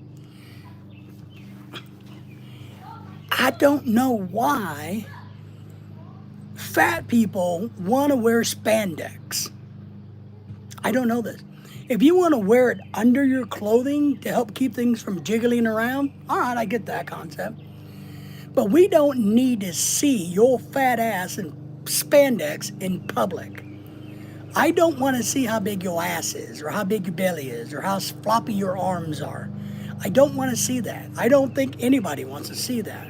I don't know why fat people want to wear spandex. I don't know this. If you want to wear it under your clothing to help keep things from jiggling around, all right, I get that concept. But we don't need to see your fat ass in spandex in public. I don't want to see how big your ass is, or how big your belly is, or how floppy your arms are. I don't want to see that. I don't think anybody wants to see that.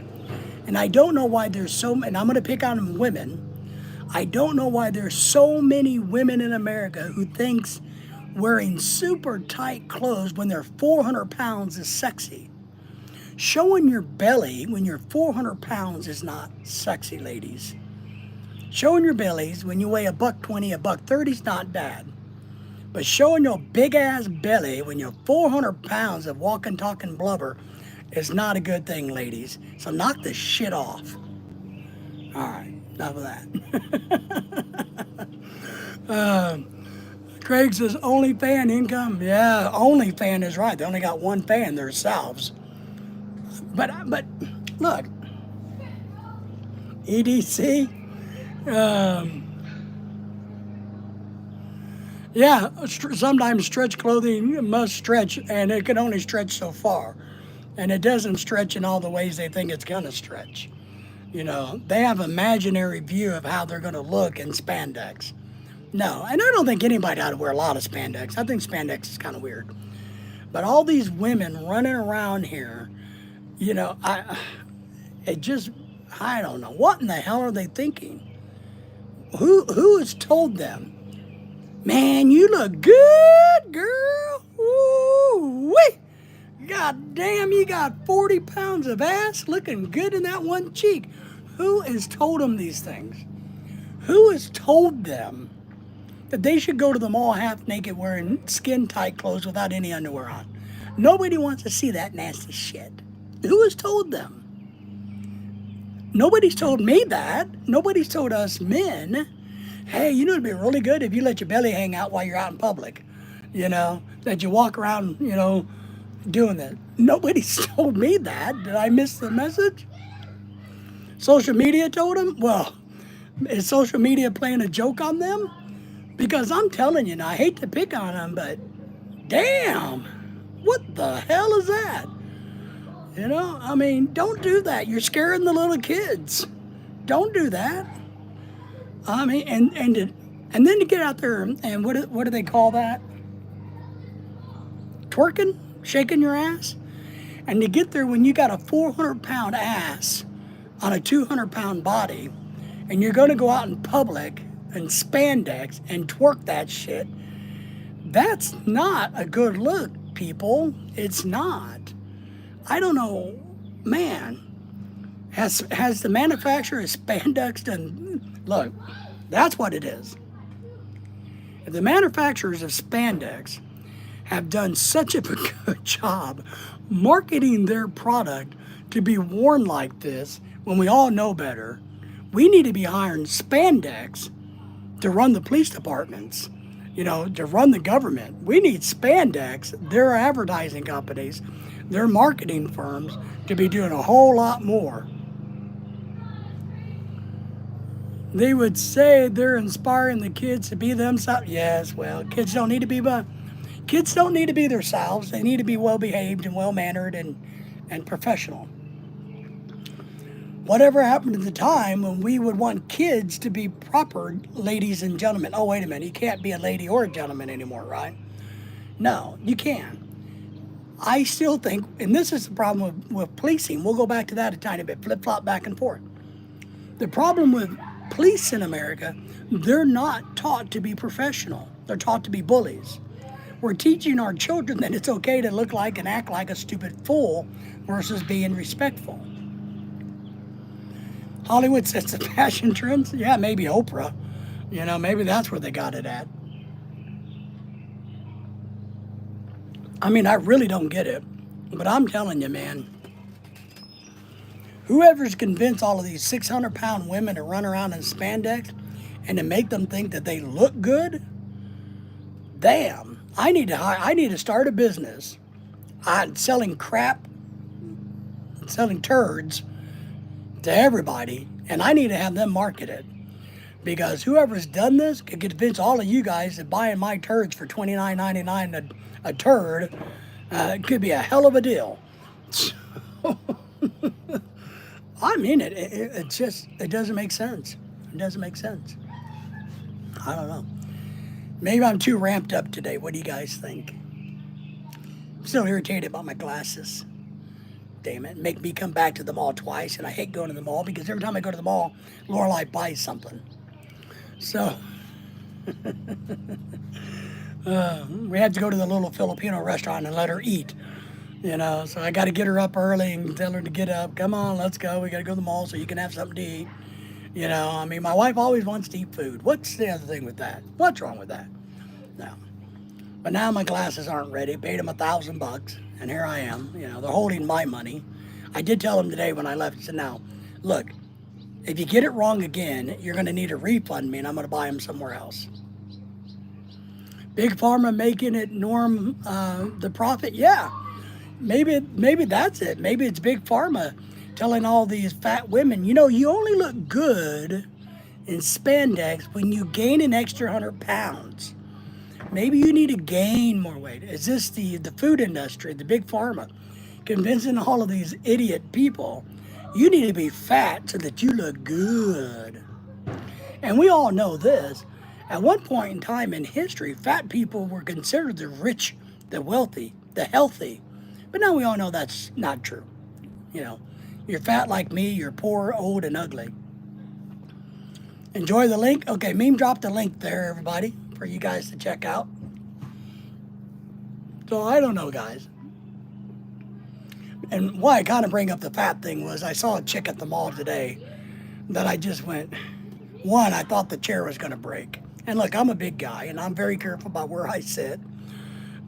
And I don't know why there's so many, and I'm going to pick on women. I don't know why there's so many women in America who thinks wearing super tight clothes when they're 400 pounds is sexy. Showing your belly when you're 400 pounds is not sexy, ladies. Showing your bellies when you weigh $120, $130 is not bad. But showing your big ass belly when you're 400 pounds of walking, talking blubber is not a good thing, ladies. So knock this shit off. All right, enough of that. Craig says OnlyFan income. Yeah, OnlyFan is right. They only got one fan themselves. But look, EDC. Yeah, sometimes stretch clothing must stretch, and it can only stretch so far. And it doesn't stretch in all the ways they think it's going to stretch. You know, they have an imaginary view of how they're going to look in spandex. No, and I don't think anybody ought to wear a lot of spandex. I think spandex is kind of weird. But all these women running around here, you know, I don't know. What in the hell are they thinking? Who has told them? Man, you look good, girl. Ooh-wee. God damn, you got 40 pounds of ass looking good in that one cheek. Who has told them these things? Who has told them that they should go to the mall half naked wearing skin tight clothes without any underwear on? Nobody wants to see that nasty shit. Who has told them? Nobody's told me that. Nobody's told us men, hey, you know, it'd be really good if you let your belly hang out while you're out in public. You know, that you walk around, you know, doing that. Nobody's told me that. Did I miss the message? Social media told them? Well, is social media playing a joke on them? Because I'm telling you, now, I hate to pick on them, but damn, what the hell is that? You know, I mean, don't do that. You're scaring the little kids. Don't do that. I mean, and then to get out there and what do they call that? Twerking, shaking your ass, and to get there when you got a 400-pound ass on a 200-pound body, and you're going to go out in public and spandex and twerk that shit. That's not a good look, people. It's not. I don't know, man. Has the manufacturer of spandex done? Look, that's what it is. If the manufacturers of spandex have done such a good job marketing their product to be worn like this, when we all know better, we need to be hiring spandex to run the police departments, you know, to run the government. We need spandex, their advertising companies, their marketing firms, to be doing a whole lot more. They would say they're inspiring the kids to be themselves. Yes, well, kids don't need to be themselves. They need to be well behaved and well mannered and professional. Whatever happened to the time when we would want kids to be proper ladies and gentlemen? Oh, wait a minute, you can't be a lady or a gentleman anymore, right? No, you can. I still think, and this is the problem with policing, we'll go back to that a tiny bit, flip-flop back and forth. The problem with police in America, they're not taught to be professional. They're taught to be bullies. We're teaching our children that it's okay to look like and act like a stupid fool versus being respectful. Hollywood sets the fashion trends. Yeah, maybe Oprah. You know, maybe that's where they got it at. I mean, I really don't get it. But I'm telling you, man, Whoever's convinced all of these 600-pound women to run around in spandex and to make them think that they look good, damn, I need to start a business on selling crap, selling turds to everybody, and I need to have them market it. Because whoever's done this could convince all of you guys that buying my turds for $29.99 a turd could be a hell of a deal. I mean it. It doesn't make sense. It doesn't make sense. I don't know. Maybe I'm too ramped up today. What do you guys think? I'm still irritated about my glasses. Damn it. Make me come back to the mall twice, and I hate going to the mall because every time I go to the mall, Lorelai buys something. So, we had to go to the little Filipino restaurant and let her eat, so I got to get her up early and tell her to get up. Come on, let's go. We got to go to the mall so you can have something to eat. I mean, my wife always wants to eat food. What's the other thing with that? What's wrong with that? No. But now my glasses aren't ready. Paid them $1,000, and here I am. They're holding my money. I did tell them today when I left, I said, now, look, if you get it wrong again, you're going to need to refund me, and I'm going to buy them somewhere else. Big Pharma making it norm the profit? Yeah. Maybe that's it. Maybe it's Big Pharma telling all these fat women, you only look good in spandex when you gain an extra 100 pounds. Maybe you need to gain more weight. Is this the food industry, the Big Pharma, convincing all of these idiot people, you need to be fat so that you look good? And we all know this. At one point in time in history, fat people were considered the rich, the wealthy, the healthy. But now we all know that's not true. You're fat like me, you're poor, old, and ugly. Enjoy the link? Okay, Meme dropped the link there, everybody, for you guys to check out. So I don't know, guys. And why I kind of bring up the fat thing was I saw a chick at the mall today that I just went, one, I thought the chair was going to break. And look, I'm a big guy, and I'm very careful about where I sit.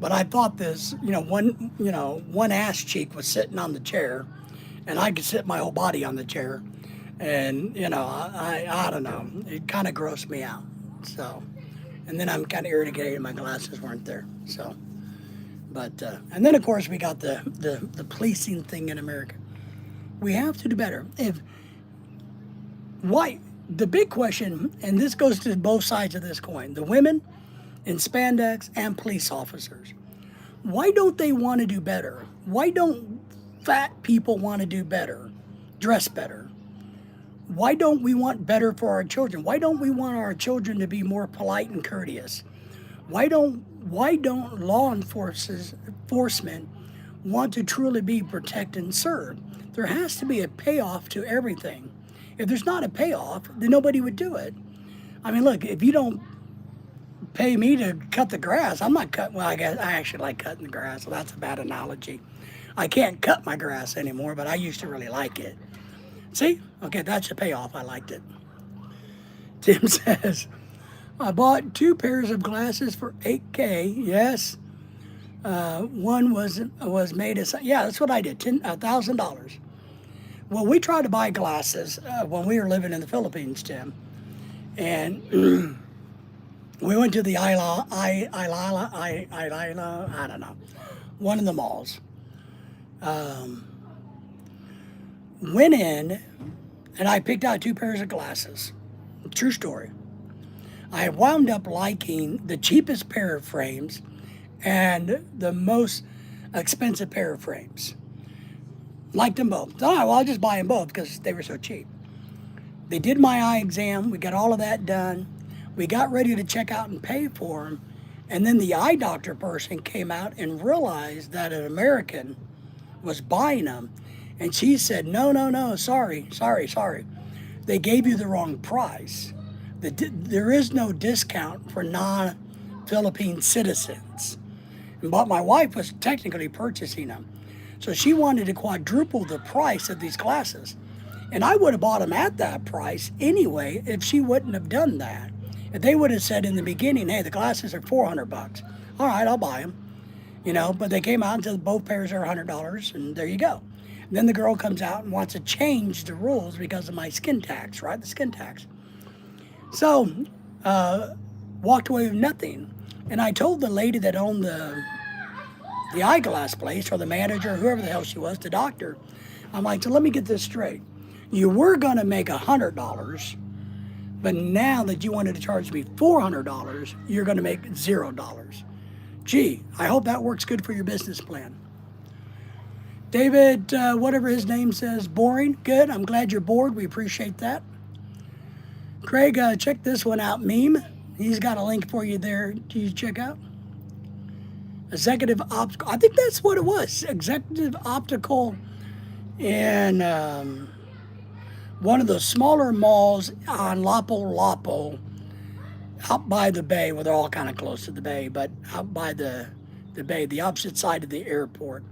But I thought this, one ass cheek was sitting on the chair, and I could sit my whole body on the chair. And, I don't know. It kind of grossed me out. So, and then I'm kind of irritated my glasses weren't there. So, but, and then, of course, we got the policing thing in America. We have to do better. The big question, and this goes to both sides of this coin, the women in spandex and police officers. Why don't they want to do better? Why don't fat people want to do better, dress better? Why don't we want better for our children? Why don't we want our children to be more polite and courteous? Why don't law enforcement want to truly be protect and serve? There has to be a payoff to everything. If there's not a payoff, then nobody would do it. I mean, look, if you don't pay me to cut the grass, I'm not cutting, well, I guess I actually like cutting the grass, so that's a bad analogy. I can't cut my grass anymore, but I used to really like it. See? Okay, that's the payoff. I liked it. Tim says, I bought 2 pairs of glasses for $8K. Yes. One was made as, yeah, that's what I did, $1,000. Well, we tried to buy glasses when we were living in the Philippines, Tim. And we went to the I don't know, one of the malls. Went in, and I picked out 2 pairs of glasses. True story. I wound up liking the cheapest pair of frames and the most expensive pair of frames. Liked them both. All right, well, I'll just buy them both because they were so cheap. They did my eye exam. We got all of that done. We got ready to check out and pay for them. And then the eye doctor person came out and realized that an American was buying them. And she said, no, sorry. They gave you the wrong price. There is no discount for non-Philippine citizens. But my wife was technically purchasing them. So she wanted to quadruple the price of these glasses. And I would have bought them at that price anyway if she wouldn't have done that. If they would have said in the beginning, hey, the glasses are $400. All right, I'll buy them. But they came out and said both pairs are $100, and there you go. Then the girl comes out and wants to change the rules because of my skin tax, right? The skin tax. So, walked away with nothing. And I told the lady that owned the eyeglass place, or the manager, whoever the hell she was, the doctor, I'm like, so let me get this straight. You were going to make $100, but now that you wanted to charge me $400, you're going to make $0. Gee, I hope that works good for your business plan. David, whatever his name says, boring. Good. I'm glad you're bored. We appreciate that. Craig, check this one out. Meme. He's got a link for you there. Do you check out? Executive Optical. I think that's what it was. Executive Optical in one of the smaller malls on Lapo, out by the bay. Well, they're all kind of close to the bay, but out by the bay, the opposite side of the airport.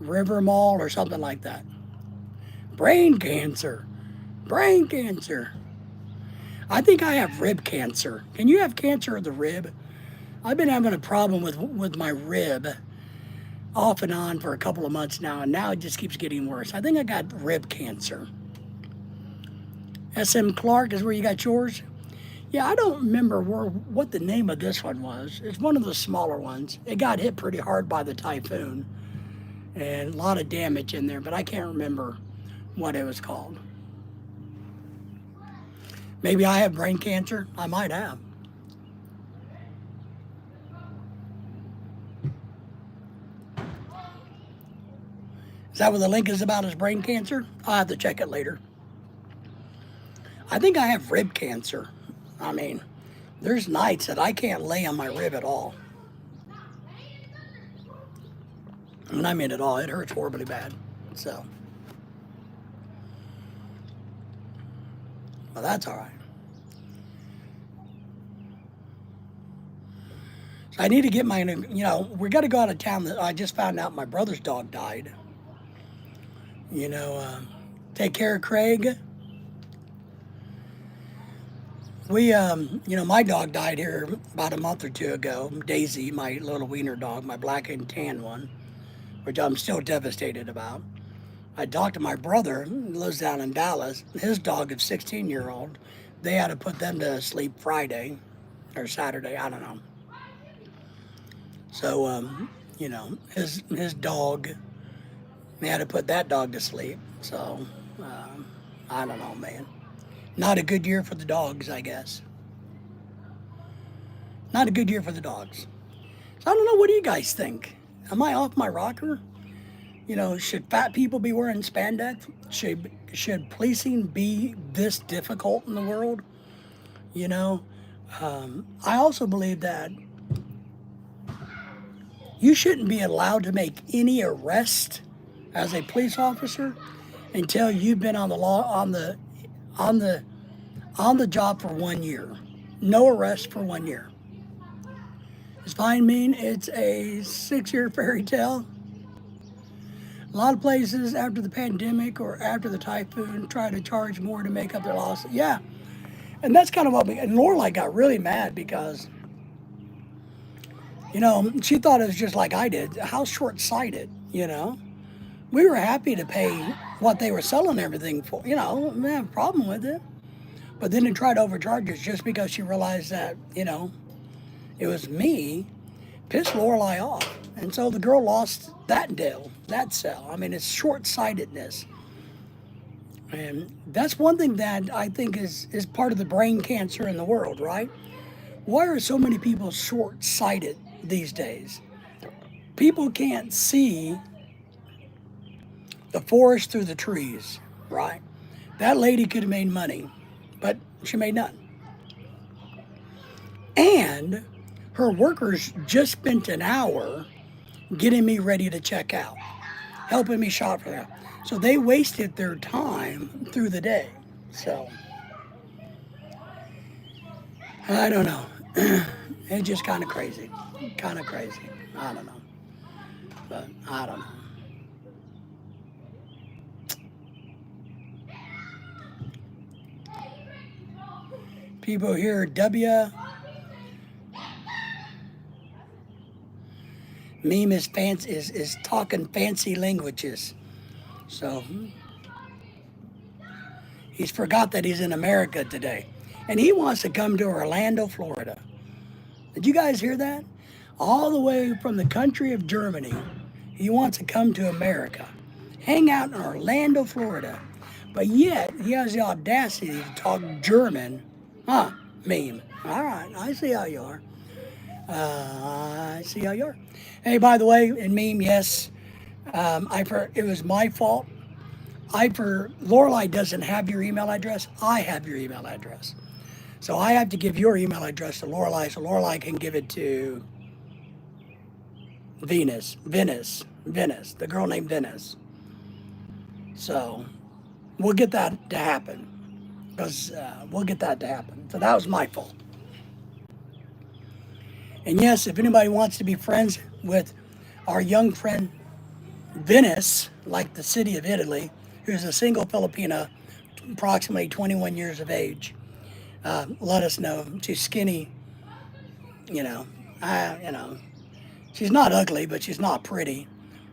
River Mall or something like that. Brain cancer. Brain cancer. I think I have rib cancer. Can you have cancer of the rib? I've been having a problem with my rib off and on for a couple of months now, and now it just keeps getting worse. I think I got rib cancer. SM Clark is where you got yours? Yeah, I don't remember what the name of this one was. It's one of the smaller ones. It got hit pretty hard by the typhoon, and a lot of damage in there, but I can't remember what it was called. Maybe I have brain cancer. I might have. Is that what the link is about, is brain cancer? I'll have to check it later. I think I have rib cancer. I mean, there's nights that I can't lay on my rib at all. And I mean it all. It hurts horribly bad. So. Well, that's all right. So I need to get my, we got to go out of town. I just found out my brother's dog died. Take care of Craig. We, my dog died here about a month or two ago. Daisy, my little wiener dog, my black and tan one, which I'm still devastated about. I talked to my brother, who lives down in Dallas. His dog is 16-year-old. They had to put them to sleep Friday or Saturday, I don't know. So, his dog, they had to put that dog to sleep. So, I don't know, man. Not a good year for the dogs, I guess. Not a good year for the dogs. So I don't know, what do you guys think? Am I off my rocker? Should fat people be wearing spandex? Should policing be this difficult in the world? I also believe that you shouldn't be allowed to make any arrest as a police officer until you've been on the job for 1 year. No arrest for 1 year. Does fine mean it's a 6-year fairy tale? A lot of places after the pandemic or after the typhoon try to charge more to make up their loss. Yeah, and that's kind of and Lorelai got really mad because, she thought it was just like I did. How short-sighted, We were happy to pay what they were selling everything for, we didn't have a problem with it. But then they tried to overcharge us just because she realized that, it was me, pissed Lorelai off. And so the girl lost that deal, that sale. I mean, it's short-sightedness. And that's one thing that I think is part of the brain cancer in the world, right? Why are so many people short-sighted these days? People can't see the forest through the trees, right? That lady could have made money, but she made none. And her workers just spent an hour getting me ready to check out, helping me shop for them. So they wasted their time through the day. So, I don't know. It's just kind of crazy. Kind of crazy. I don't know. But I don't know. People here, meme is fancy, is talking fancy languages. So he's forgot that he's in America today. And he wants to come to Orlando, Florida. Did you guys hear that? All the way from the country of Germany, he wants to come to America. Hang out in Orlando, Florida. But yet, he has the audacity to talk German. Huh, meme. All right, I see how you are. I see how you are. Hey, by the way, in meme, yes, it was my fault. Lorelai doesn't have your email address. I have your email address. So I have to give your email address to Lorelai so Lorelai can give it to Venice, the girl named Venice. So we'll get that to happen. We'll get that to happen. So that was my fault. And yes, if anybody wants to be friends with our young friend Venice, like the city of Italy, who's a single Filipina, approximately 21 years of age, let us know. She's skinny, you know. She's not ugly, but she's not pretty.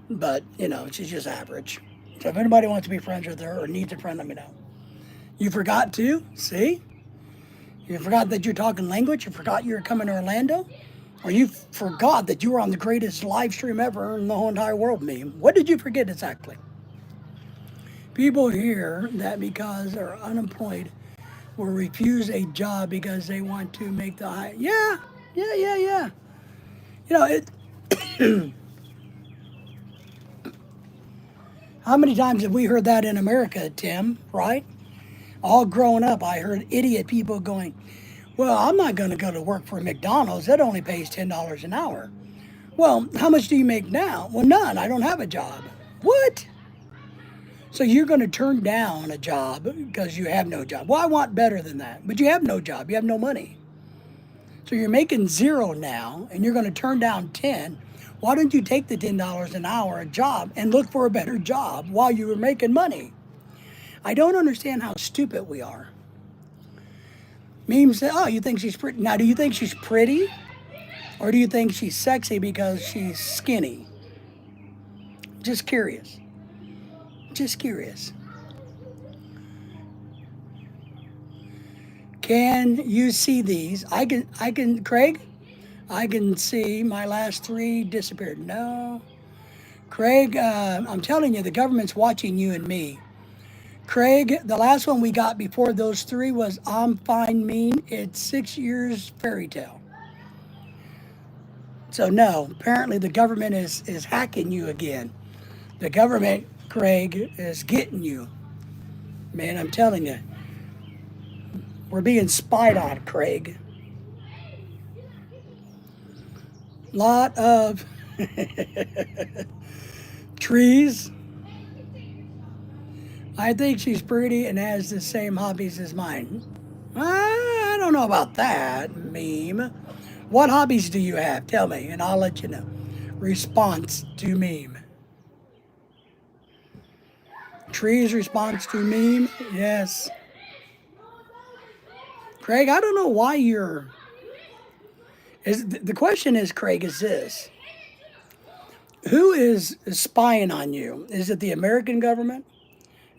But, she's just average. So if anybody wants to be friends with her or needs a friend, let me know. You forgot to? See? You forgot that you're talking language? You forgot you were coming to Orlando? Or you forgot that you were on the greatest live stream ever in the whole entire world meme? What did you forget exactly? People here that because they're unemployed will refuse a job because they want to make the high. Yeah. How many times have we heard that in America, Tim, right? All growing up, I heard idiot people going, well, I'm not going to go to work for McDonald's. That only pays $10 an hour. Well, how much do you make now? Well, none. I don't have a job. What? So you're going to turn down a job because you have no job. Well, I want better than that. But you have no job. You have no money. So you're making zero now, and you're going to turn down 10. Why don't you take the $10 an hour a job and look for a better job while you were making money? I don't understand how stupid we are. Memes say, oh, you think she's pretty. Now, do you think she's pretty? Or do you think she's sexy because she's skinny? Just curious. Just curious. Can you see these? I can, Craig, I can see my last three disappeared. No. Craig, I'm telling you, the government's watching you and me. Craig, the last one we got before those three was I'm Fine Mean. It's 6 years fairy tale. So no, apparently the government is hacking you again. The government, Craig, is getting you. Man, I'm telling you. We're being spied on, Craig. Lot of trees. I think she's pretty and has the same hobbies as mine. I don't know about that, meme. What hobbies do you have? Tell me, and I'll let you know. Response to meme. Trees response to meme? Yes. Craig, I don't know why you're... The question is, Craig, is this. Who is spying on you? Is it the American government?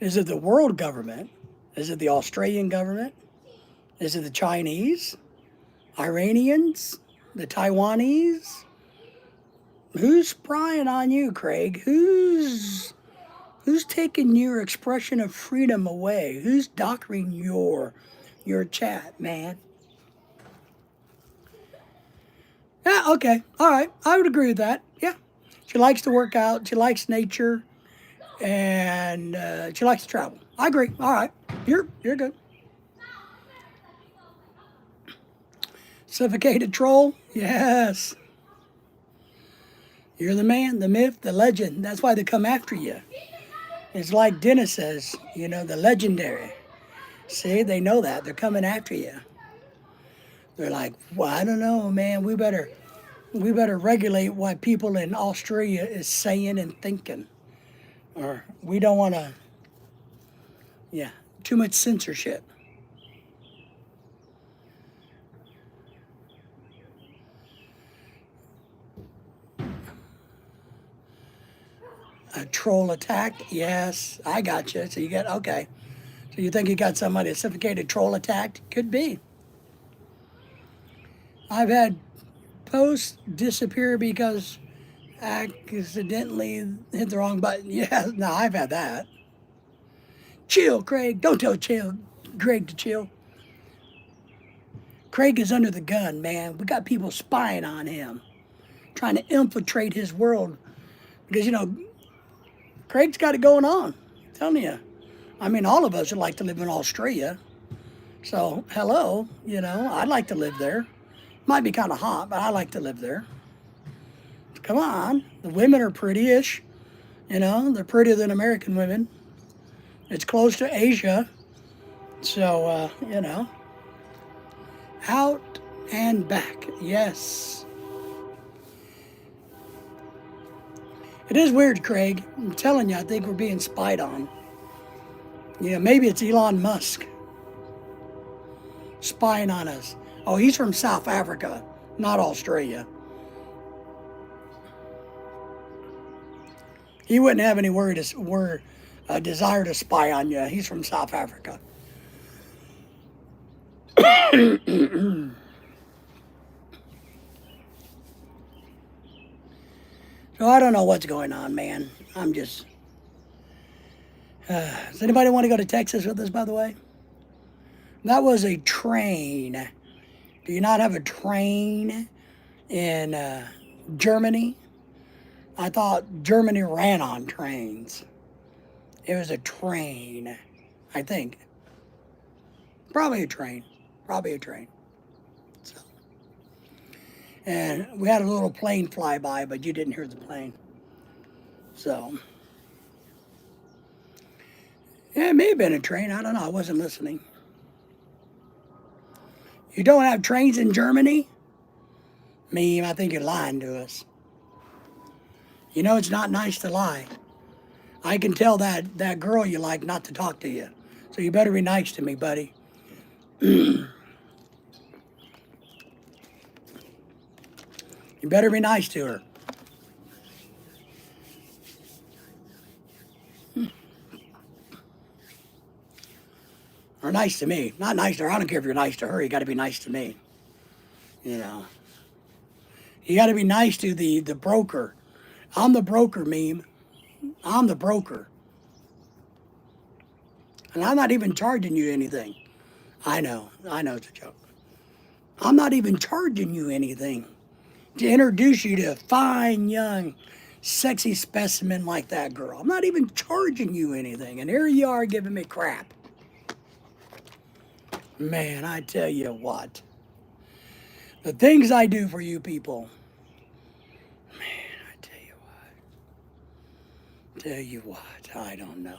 Is it the world government? Is it the Australian government? Is it the Chinese? Iranians? The Taiwanese? Who's spying on you, Craig? Who's taking your expression of freedom away? Who's doctoring your chat, man? Yeah, okay. All right. I would agree with that. Yeah. She likes to work out. She likes nature. And she likes to travel. I agree. All right. You're good. Suffocated troll? Yes. You're the man, the myth, the legend. That's why they come after you. It's like Dennis says, the legendary. See, they know that. They're coming after you. They're like, well, I don't know, man. We better regulate what people in Australia is saying and thinking. Or we don't want to, too much censorship. Troll attack. Yes, I got you. So you got, okay. So you think you got somebody sophisticated troll attacked? Could be. I've had posts disappear because accidentally hit the wrong button. Yeah, no, I've had that. Chill, Craig. Don't tell Craig to chill. Craig is under the gun, man. We got people spying on him, trying to infiltrate his world. Because, Craig's got it going on. I'm telling you. I mean, all of us would like to live in Australia. So, hello, I'd like to live there. Might be kind of hot, but I like to live there. Come on. The women are pretty-ish. They're prettier than American women. It's close to Asia. So, out and back. Yes. It is weird, Craig. I'm telling you, I think we're being spied on. Maybe it's Elon Musk spying on us. Oh, he's from South Africa, not Australia. He wouldn't have any desire to spy on you. He's from South Africa. So I don't know what's going on, man. I'm just... does anybody want to go to Texas with us, by the way? That was a train. Do you not have a train in Germany? I thought Germany ran on trains. It was a train, I think. Probably a train. So, and we had a little plane fly by, but you didn't hear the plane. So, yeah, it may have been a train. I don't know. I wasn't listening. You don't have trains in Germany? Meme, I think you're lying to us. It's not nice to lie. I can tell that girl you like not to talk to you. So you better be nice to me, buddy. You better be nice to her. Or nice to me. Not nice to her. I don't care if you're nice to her. You got to be nice to me. You got to be nice to the broker. I'm the broker, meme. I'm the broker. And I'm not even charging you anything. I know it's a joke. I'm not even charging you anything to introduce you to a fine, young, sexy specimen like that girl. I'm not even charging you anything. And here you are giving me crap. Man, I tell you what. The things I do for you people. Man, I tell you what. I don't know.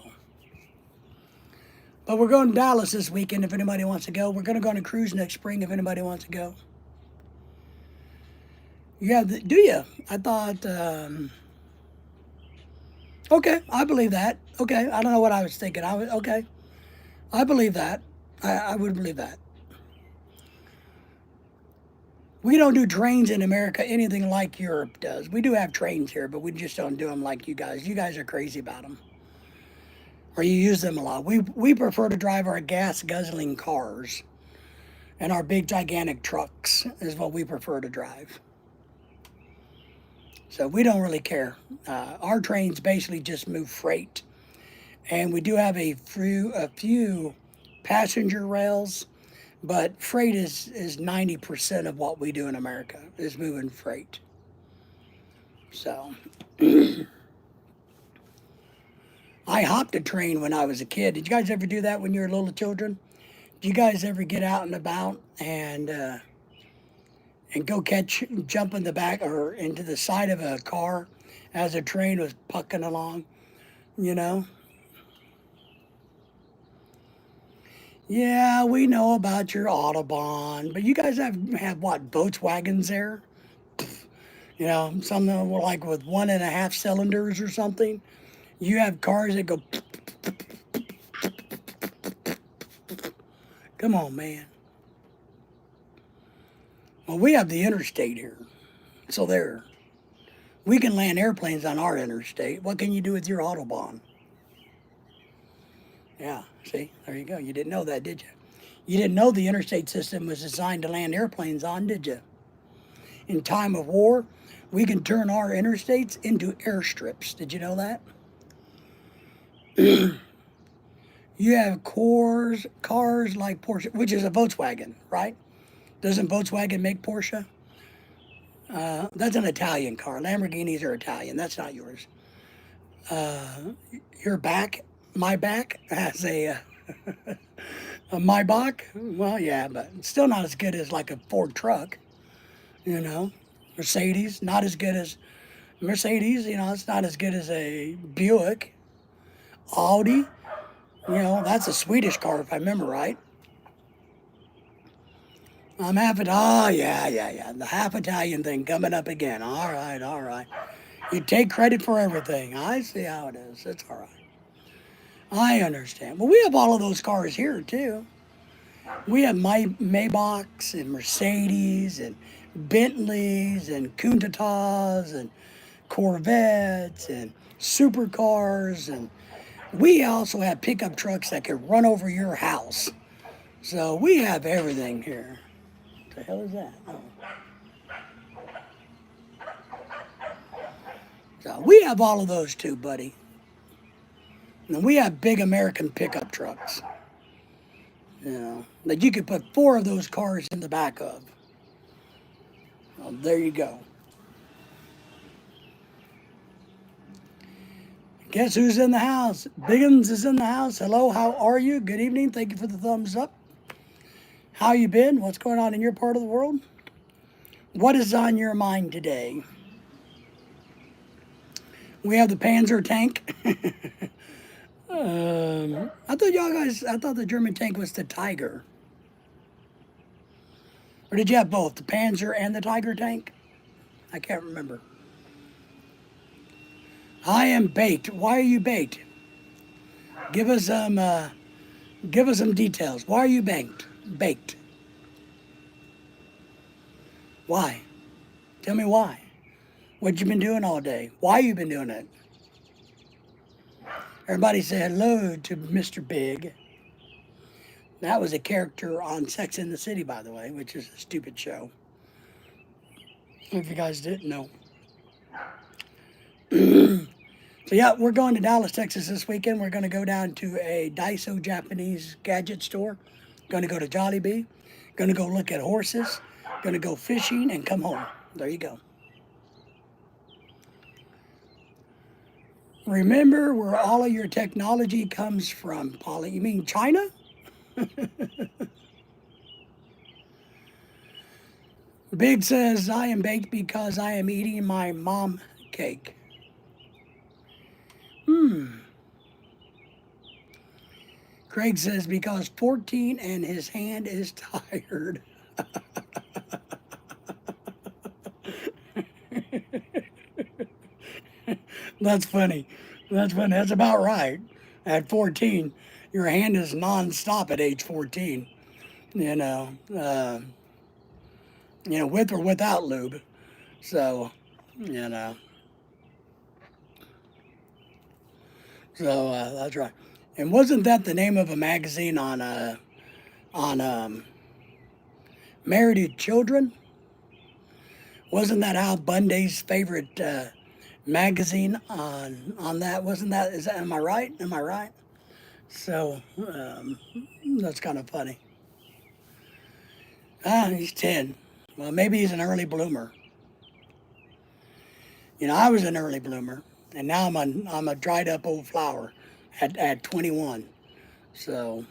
But we're going to Dallas this weekend if anybody wants to go. We're going to go on a cruise next spring if anybody wants to go. Yeah, do you? I thought, okay, I believe that. Okay, I don't know what I was thinking. Okay, I believe that. I would believe that. We don't do trains in America anything like Europe does. We do have trains here, but we just don't do them like you guys. You guys are crazy about them. Or you use them a lot. We prefer to drive our gas-guzzling cars. And our big, gigantic trucks is what we prefer to drive. So we don't really care. Our trains basically just move freight. And we do have a few passenger rails, but freight is 90% of what we do in America, is moving freight. So, I hopped a train when I was a kid. Did you guys ever do that when you were little children? Did you guys ever get out and about and go jump in the back or into the side of a car as a train was pucking along, Yeah, we know about your Autobahn, but you guys have what, Volkswagens there? Something like with 1.5 cylinders or something. You have cars that go. Come on, man. Well, we have the interstate here, so there. We can land airplanes on our interstate. What can you do with your Autobahn? Yeah, see, there you go. You didn't know that, did you? You didn't know the interstate system was designed to land airplanes on, did you? In time of war, we can turn our interstates into airstrips. Did you know that? You have cars like Porsche, which is a Volkswagen, right? Doesn't Volkswagen make Porsche? That's an Italian car. Lamborghinis are Italian. That's not yours. Your back, my back, has a Maybach. Well, yeah, but still not as good as like a Ford truck. You know, Mercedes, not as good as Mercedes. You know, it's not as good as a Buick. Audi, you know, that's a Swedish car if I remember right. I'm half it. Oh, yeah. The half Italian thing coming up again. All right. You take credit for everything. I see how it is. It's all right. I understand. Well, we have all of those cars here, too. We have Maybachs and Mercedes and Bentleys and Countachs and Corvettes and supercars. And we also have pickup trucks that can run over your house. So we have everything here. What the hell is that? Oh. So we have all of those too, buddy. And we have big American pickup trucks, you know, that you could put 4 of those cars in the back of. Well, there you go. Guess who's in the house? Biggins is in the house. Hello, how are you? Good evening. Thank you for the thumbs up. How you been? What's going on in your part of the world? What is on your mind today? We have the Panzer tank. I thought the German tank was the Tiger. Or did you have both, the Panzer and the Tiger tank? I can't remember. I am baked. Why are you baked? Give us some details. Why are you baked? Baked. Why? Tell me why. What you been doing all day? Why you been doing it? Everybody say hello to Mr. Big. That was a character on Sex and the City, by the way, which is a stupid show. If you guys didn't know. So yeah, we're going to Dallas, Texas this weekend. We're going to go down to a Daiso Japanese gadget store. Going to go to Jollibee. Going to go look at horses. Going to go fishing and come home. There you go. Remember where all of your technology comes from, Polly. You mean China? Big says, I am baked because I am eating my mom cake. Craig says, because 14 and his hand is tired. That's funny. That's about right. At 14, your hand is non-stop at age 14. You know, with or without lube. So, you know. So that's right. And wasn't that the name of a magazine on Married to Children? Wasn't that Al Bunday's favorite magazine on that? Wasn't that? Am I right? Am I right? So that's kind of funny. He's 10. Well, maybe he's an early bloomer. You know, I was an early bloomer, and now I'm a dried up old flower at 21. So,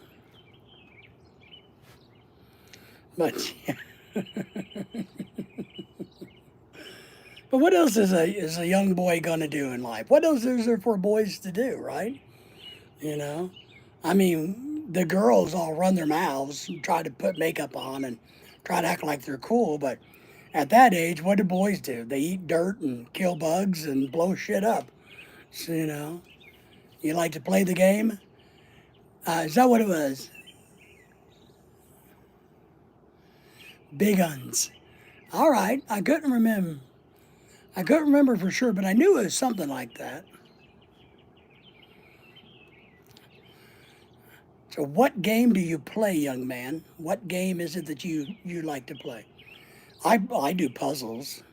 but yeah. But what else is a young boy gonna do in life? What else is there for boys to do, right? You know, I mean, the girls all run their mouths and try to put makeup on and try to act like they're cool, but at that age, what do boys do? They eat dirt and kill bugs and blow shit up. So, you know, you like to play the game? Is that what it was? Big uns. All right, I couldn't remember. I couldn't remember for sure, but I knew it was something like that. So what game do you play, young man? What game is it that you like to play? I do puzzles.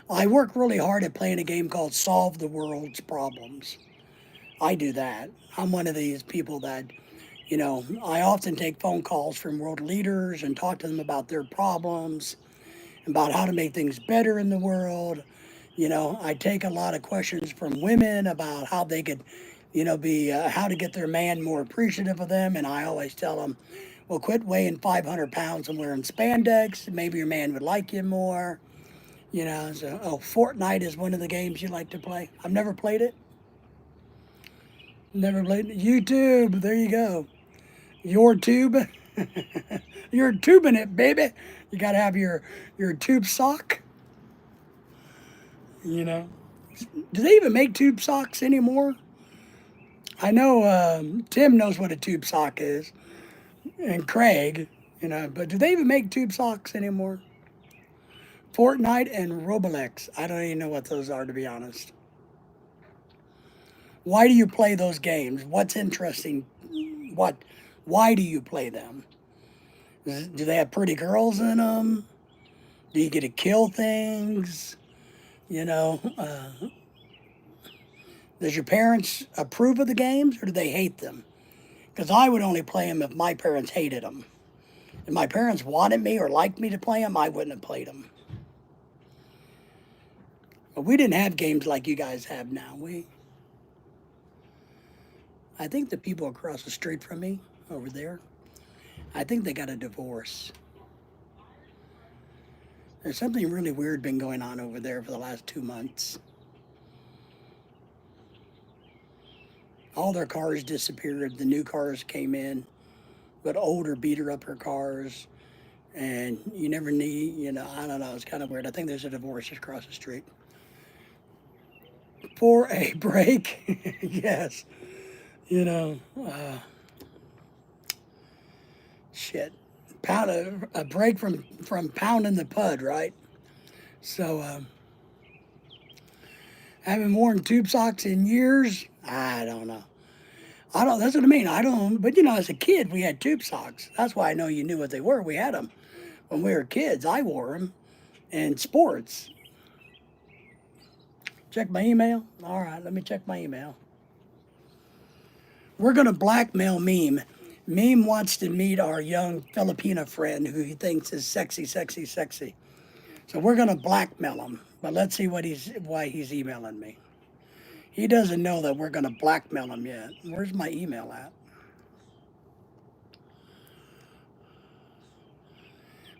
I work really hard at playing a game called Solve the World's Problems. I do that. I'm one of these people that, I often take phone calls from world leaders and talk to them about their problems, about how to make things better in the world. I take a lot of questions from women about how they could, be how to get their man more appreciative of them. And I always tell them, well, quit weighing 500 pounds and wearing spandex. Maybe your man would like you more. Fortnite is one of the games you like to play. I've never played it. Never played it. YouTube. There you go. Your tube. You're tubing it, baby. You got to have your tube sock. You know. Do they even make tube socks anymore? I know Tim knows what a tube sock is, and Craig, but do they even make tube socks anymore? Fortnite and Roblox. I don't even know what those are, to be honest. Why do you play those games? What's interesting? Why do you play them? Do they have pretty girls in them? Do you get to kill things? You know, does your parents approve of the games or do they hate them? Because I would only play them if my parents hated them. If my parents wanted me or liked me to play them, I wouldn't have played them. But we didn't have games like you guys have now. I think the people across the street from me, over there, I think they got a divorce. There's something really weird been going on over there for the last 2 months. All their cars disappeared. The new cars came in, but older beater up her cars. And you never need, I don't know, it's kind of weird. I think there's a divorce just across the street. For a break, yes. Shit. A break from pounding the pud, right? So, haven't worn tube socks in years. I don't know. That's what I mean. I don't. But as a kid, we had tube socks. That's why I know you knew what they were. We had them when we were kids. I wore them in sports. Check my email. All right, let me check my email. We're gonna blackmail Meme. Meme wants to meet our young Filipina friend who he thinks is sexy, sexy, sexy. So we're gonna blackmail him. But let's see why he's emailing me. He doesn't know that we're gonna blackmail him yet. Where's my email at?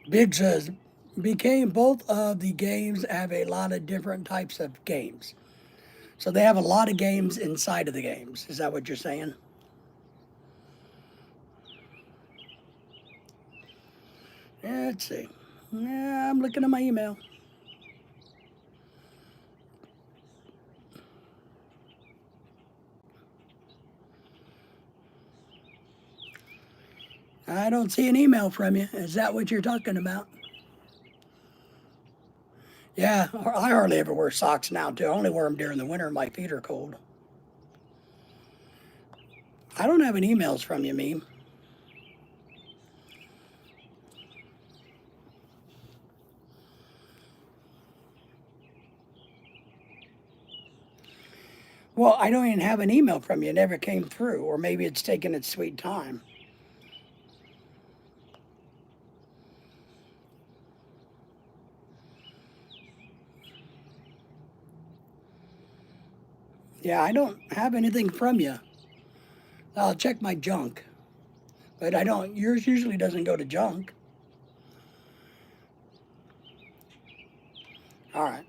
Big says, became both of the games have a lot of different types of games. So they have a lot of games inside of the games. Is that what you're saying? Yeah, let's see. Yeah, I'm looking at my email. I don't see an email from you. Is that what you're talking about? Yeah, I hardly ever wear socks now, too. I only wear them during the winter. My feet are cold. I don't have any emails from you, Meme. Well, I don't even have an email from you. It never came through. Or maybe it's taking its sweet time. Yeah, I don't have anything from you. I'll check my junk. But I don't, yours usually doesn't go to junk. All right.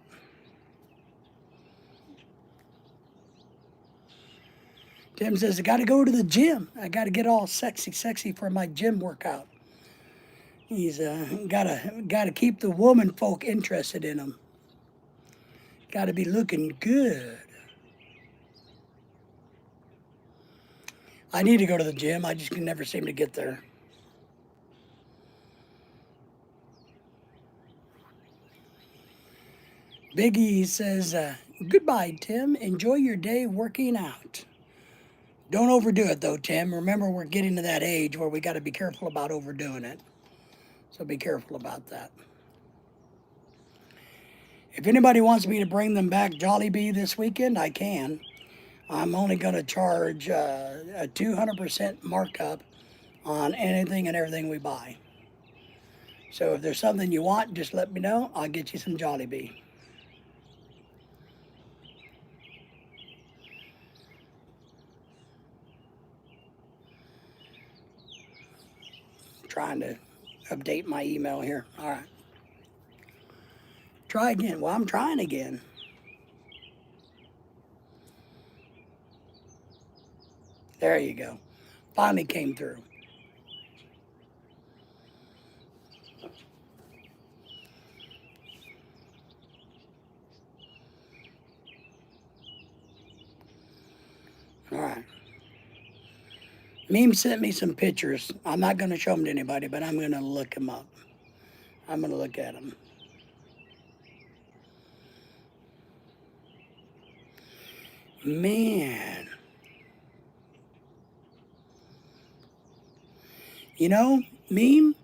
Tim says, I got to go to the gym. I got to get all sexy, sexy for my gym workout. He's gotta keep the woman folk interested in him. Got to be looking good. I need to go to the gym. I just can never seem to get there. Biggie says, goodbye, Tim. Enjoy your day working out. Don't overdo it, though, Tim. Remember, we're getting to that age where we got to be careful about overdoing it. So be careful about that. If anybody wants me to bring them back Jollibee this weekend, I can. I'm only going to charge a 200% markup on anything and everything we buy. So if there's something you want, just let me know. I'll get you some Jollibee. Trying to update my email here. All right. Try again. Well, I'm trying again. There you go. Finally came through. All right. Meme sent me some pictures. I'm not going to show them to anybody, but I'm going to look them up. I'm going to look at them. Man. You know, Meme,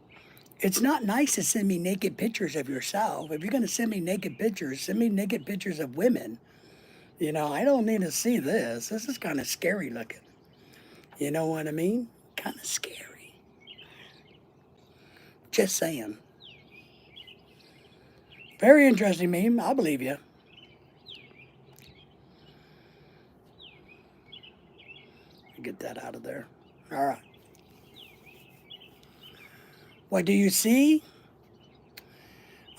it's not nice to send me naked pictures of yourself. If you're going to send me naked pictures, send me naked pictures of women. You know, I don't need to see this. This is kind of scary looking. You know what I mean? Kind of scary. Just saying. Very interesting, Meme. I believe you. Get that out of there. All right. What do you see?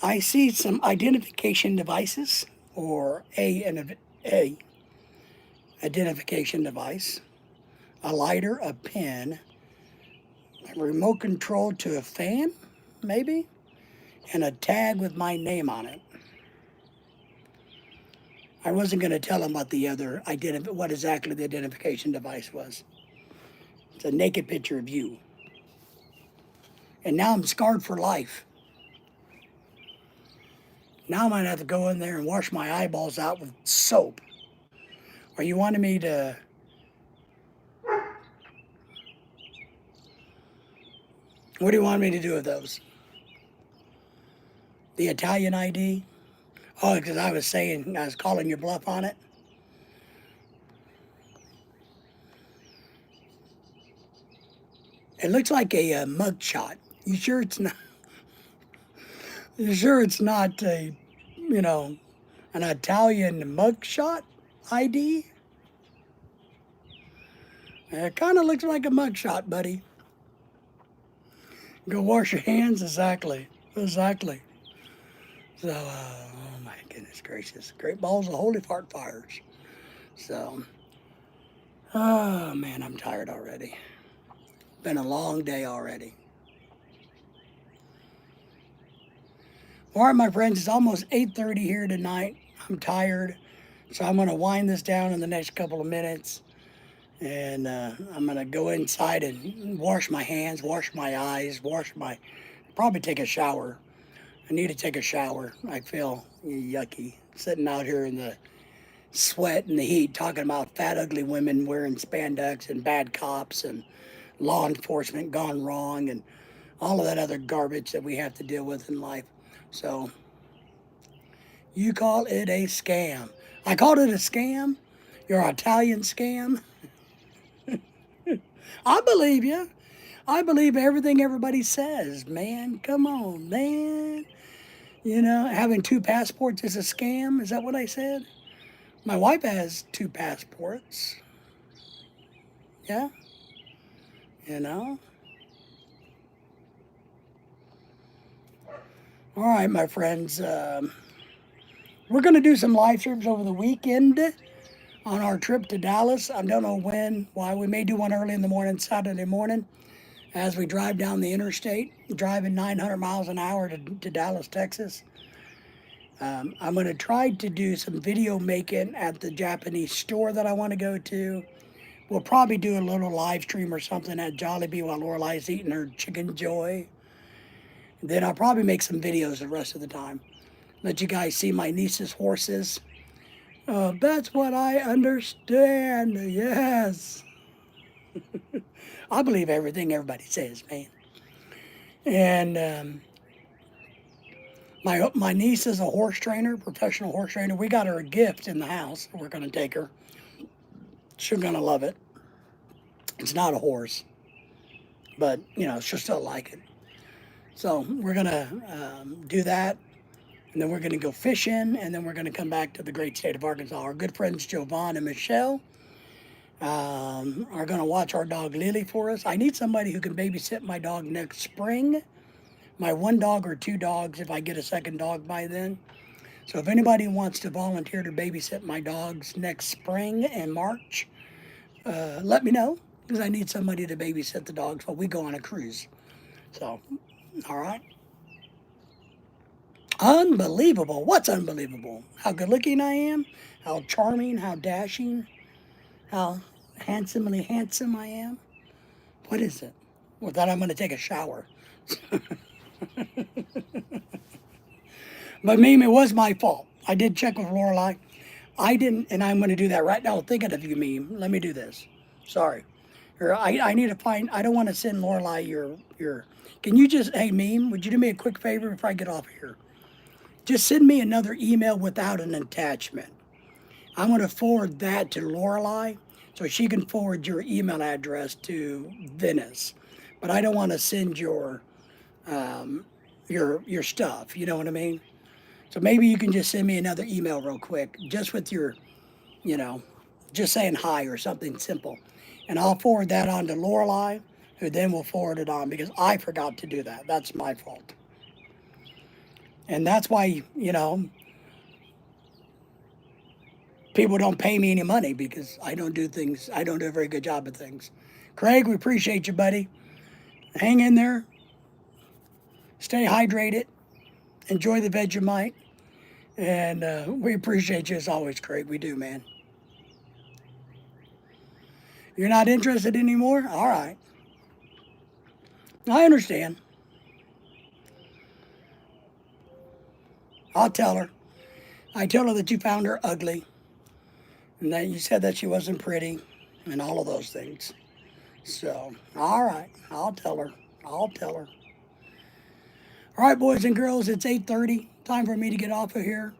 I see some identification devices, or a identification device, a lighter, a pen, a remote control to a fan, maybe, and a tag with my name on it. I wasn't going to tell him what the other what exactly the identification device was. It's a naked picture of you. And now I'm scarred for life. Now I might have to go in there and wash my eyeballs out with soap. Or you wanted me to... What do you want me to do with those? The Italian ID? Oh, because I was calling your bluff on it. It looks like a mug shot. You sure it's not? You sure it's not a, an Italian mug shot ID? It kind of looks like a mug shot, buddy. Go wash your hands. Exactly. So, oh my goodness gracious. Great balls of holy fart fires. So, oh man, I'm tired already. Been a long day already. All right, my friends, it's almost 8:30 here tonight. I'm tired, so I'm going to wind this down in the next couple of minutes. And I'm going to go inside and wash my hands, wash my eyes, probably take a shower. I need to take a shower. I feel yucky sitting out here in the sweat and the heat talking about fat, ugly women wearing spandex and bad cops and law enforcement gone wrong and all of that other garbage that we have to deal with in life. So you call it a scam. I called it a scam. Your Italian scam. I believe you. I believe everything everybody says, man. Come on, man. Having 2 passports is a scam. Is that what I said? My wife has 2 passports. Yeah. All right, my friends. We're going to do some live streams over the weekend on our trip to Dallas. I don't know why. We may do one early in the morning, Saturday morning, as we drive down the interstate, driving 900 miles an hour to Dallas, Texas. I'm going to try to do some video making at the Japanese store that I want to go to. We'll probably do a little live stream or something at Jollibee while Lorelei's eating her chicken joy. Then I'll probably make some videos the rest of the time. Let you guys see my niece's horses. That's what I understand. Yes. I believe everything everybody says, man. And my niece is a horse trainer, professional horse trainer. We got her a gift in the house. We're going to take her. She's going to love it. It's not a horse, but, she'll still like it. So we're going to do that. And then we're going to go fishing. And then we're going to come back to the great state of Arkansas. Our good friends Jovan and Michelle are going to watch our dog Lily for us. I need somebody who can babysit my dog next spring. My one dog or two dogs if I get a second dog by then. So if anybody wants to volunteer to babysit my dogs next spring and March, let me know, because I need somebody to babysit the dogs while we go on a cruise. So, all right. Unbelievable. What's unbelievable? How good looking I am, how charming, how dashing, how handsomely handsome I am. What is it? Well, that I'm going to take a shower. But Meme, it was my fault. I did check with Lorelai. I didn't, and I'm going to do that right now. Thinking of you, Meme. Let me do this. Sorry. I need to find. I don't want to send Lorelai your. Can you just, hey Meme, would you do me a quick favor before I get off here? Just send me another email without an attachment. I'm going to forward that to Lorelai so she can forward your email address to Venice. But I don't want to send your stuff. You know what I mean? So maybe you can just send me another email real quick, just with your, just saying hi or something simple. And I'll forward that on to Lorelai, who then will forward it on because I forgot to do that. That's my fault. And that's why, people don't pay me any money because I don't do a very good job of things. Craig, we appreciate you, buddy. Hang in there. Stay hydrated. Enjoy the Vegemite. And we appreciate you as always, Craig. We do, man. You're not interested anymore? All right. I understand. I'll tell her. I tell her that you found her ugly and that you said that she wasn't pretty and all of those things. So, all right. I'll tell her. All right, boys and girls, it's 8:30. Time for me to get off of here.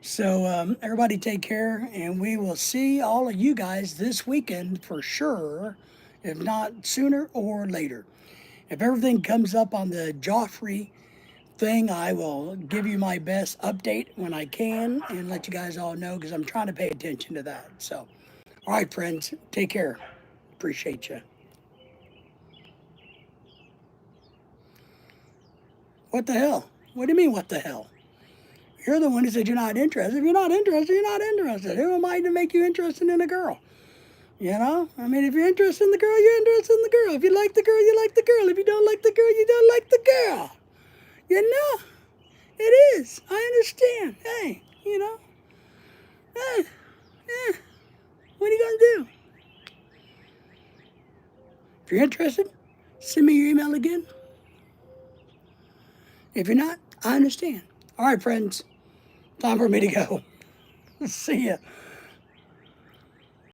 So everybody take care, and we will see all of you guys this weekend for sure, if not sooner or later. If everything comes up on the Joffrey thing, I will give you my best update when I can and let you guys all know because I'm trying to pay attention to that. So, all right, friends, take care. Appreciate you. What the hell? What do you mean, what the hell? You're the one who said you're not interested. If you're not interested, you're not interested. Who am I to make you interested in a girl? I mean, if you're interested in the girl, you're interested in the girl. If you like the girl, you like the girl. If you don't like the girl, you don't like the girl. It is. I understand. Hey, what are you going to do? If you're interested, send me your email again. If you're not, I understand. All right, friends. Time for me to go. See ya.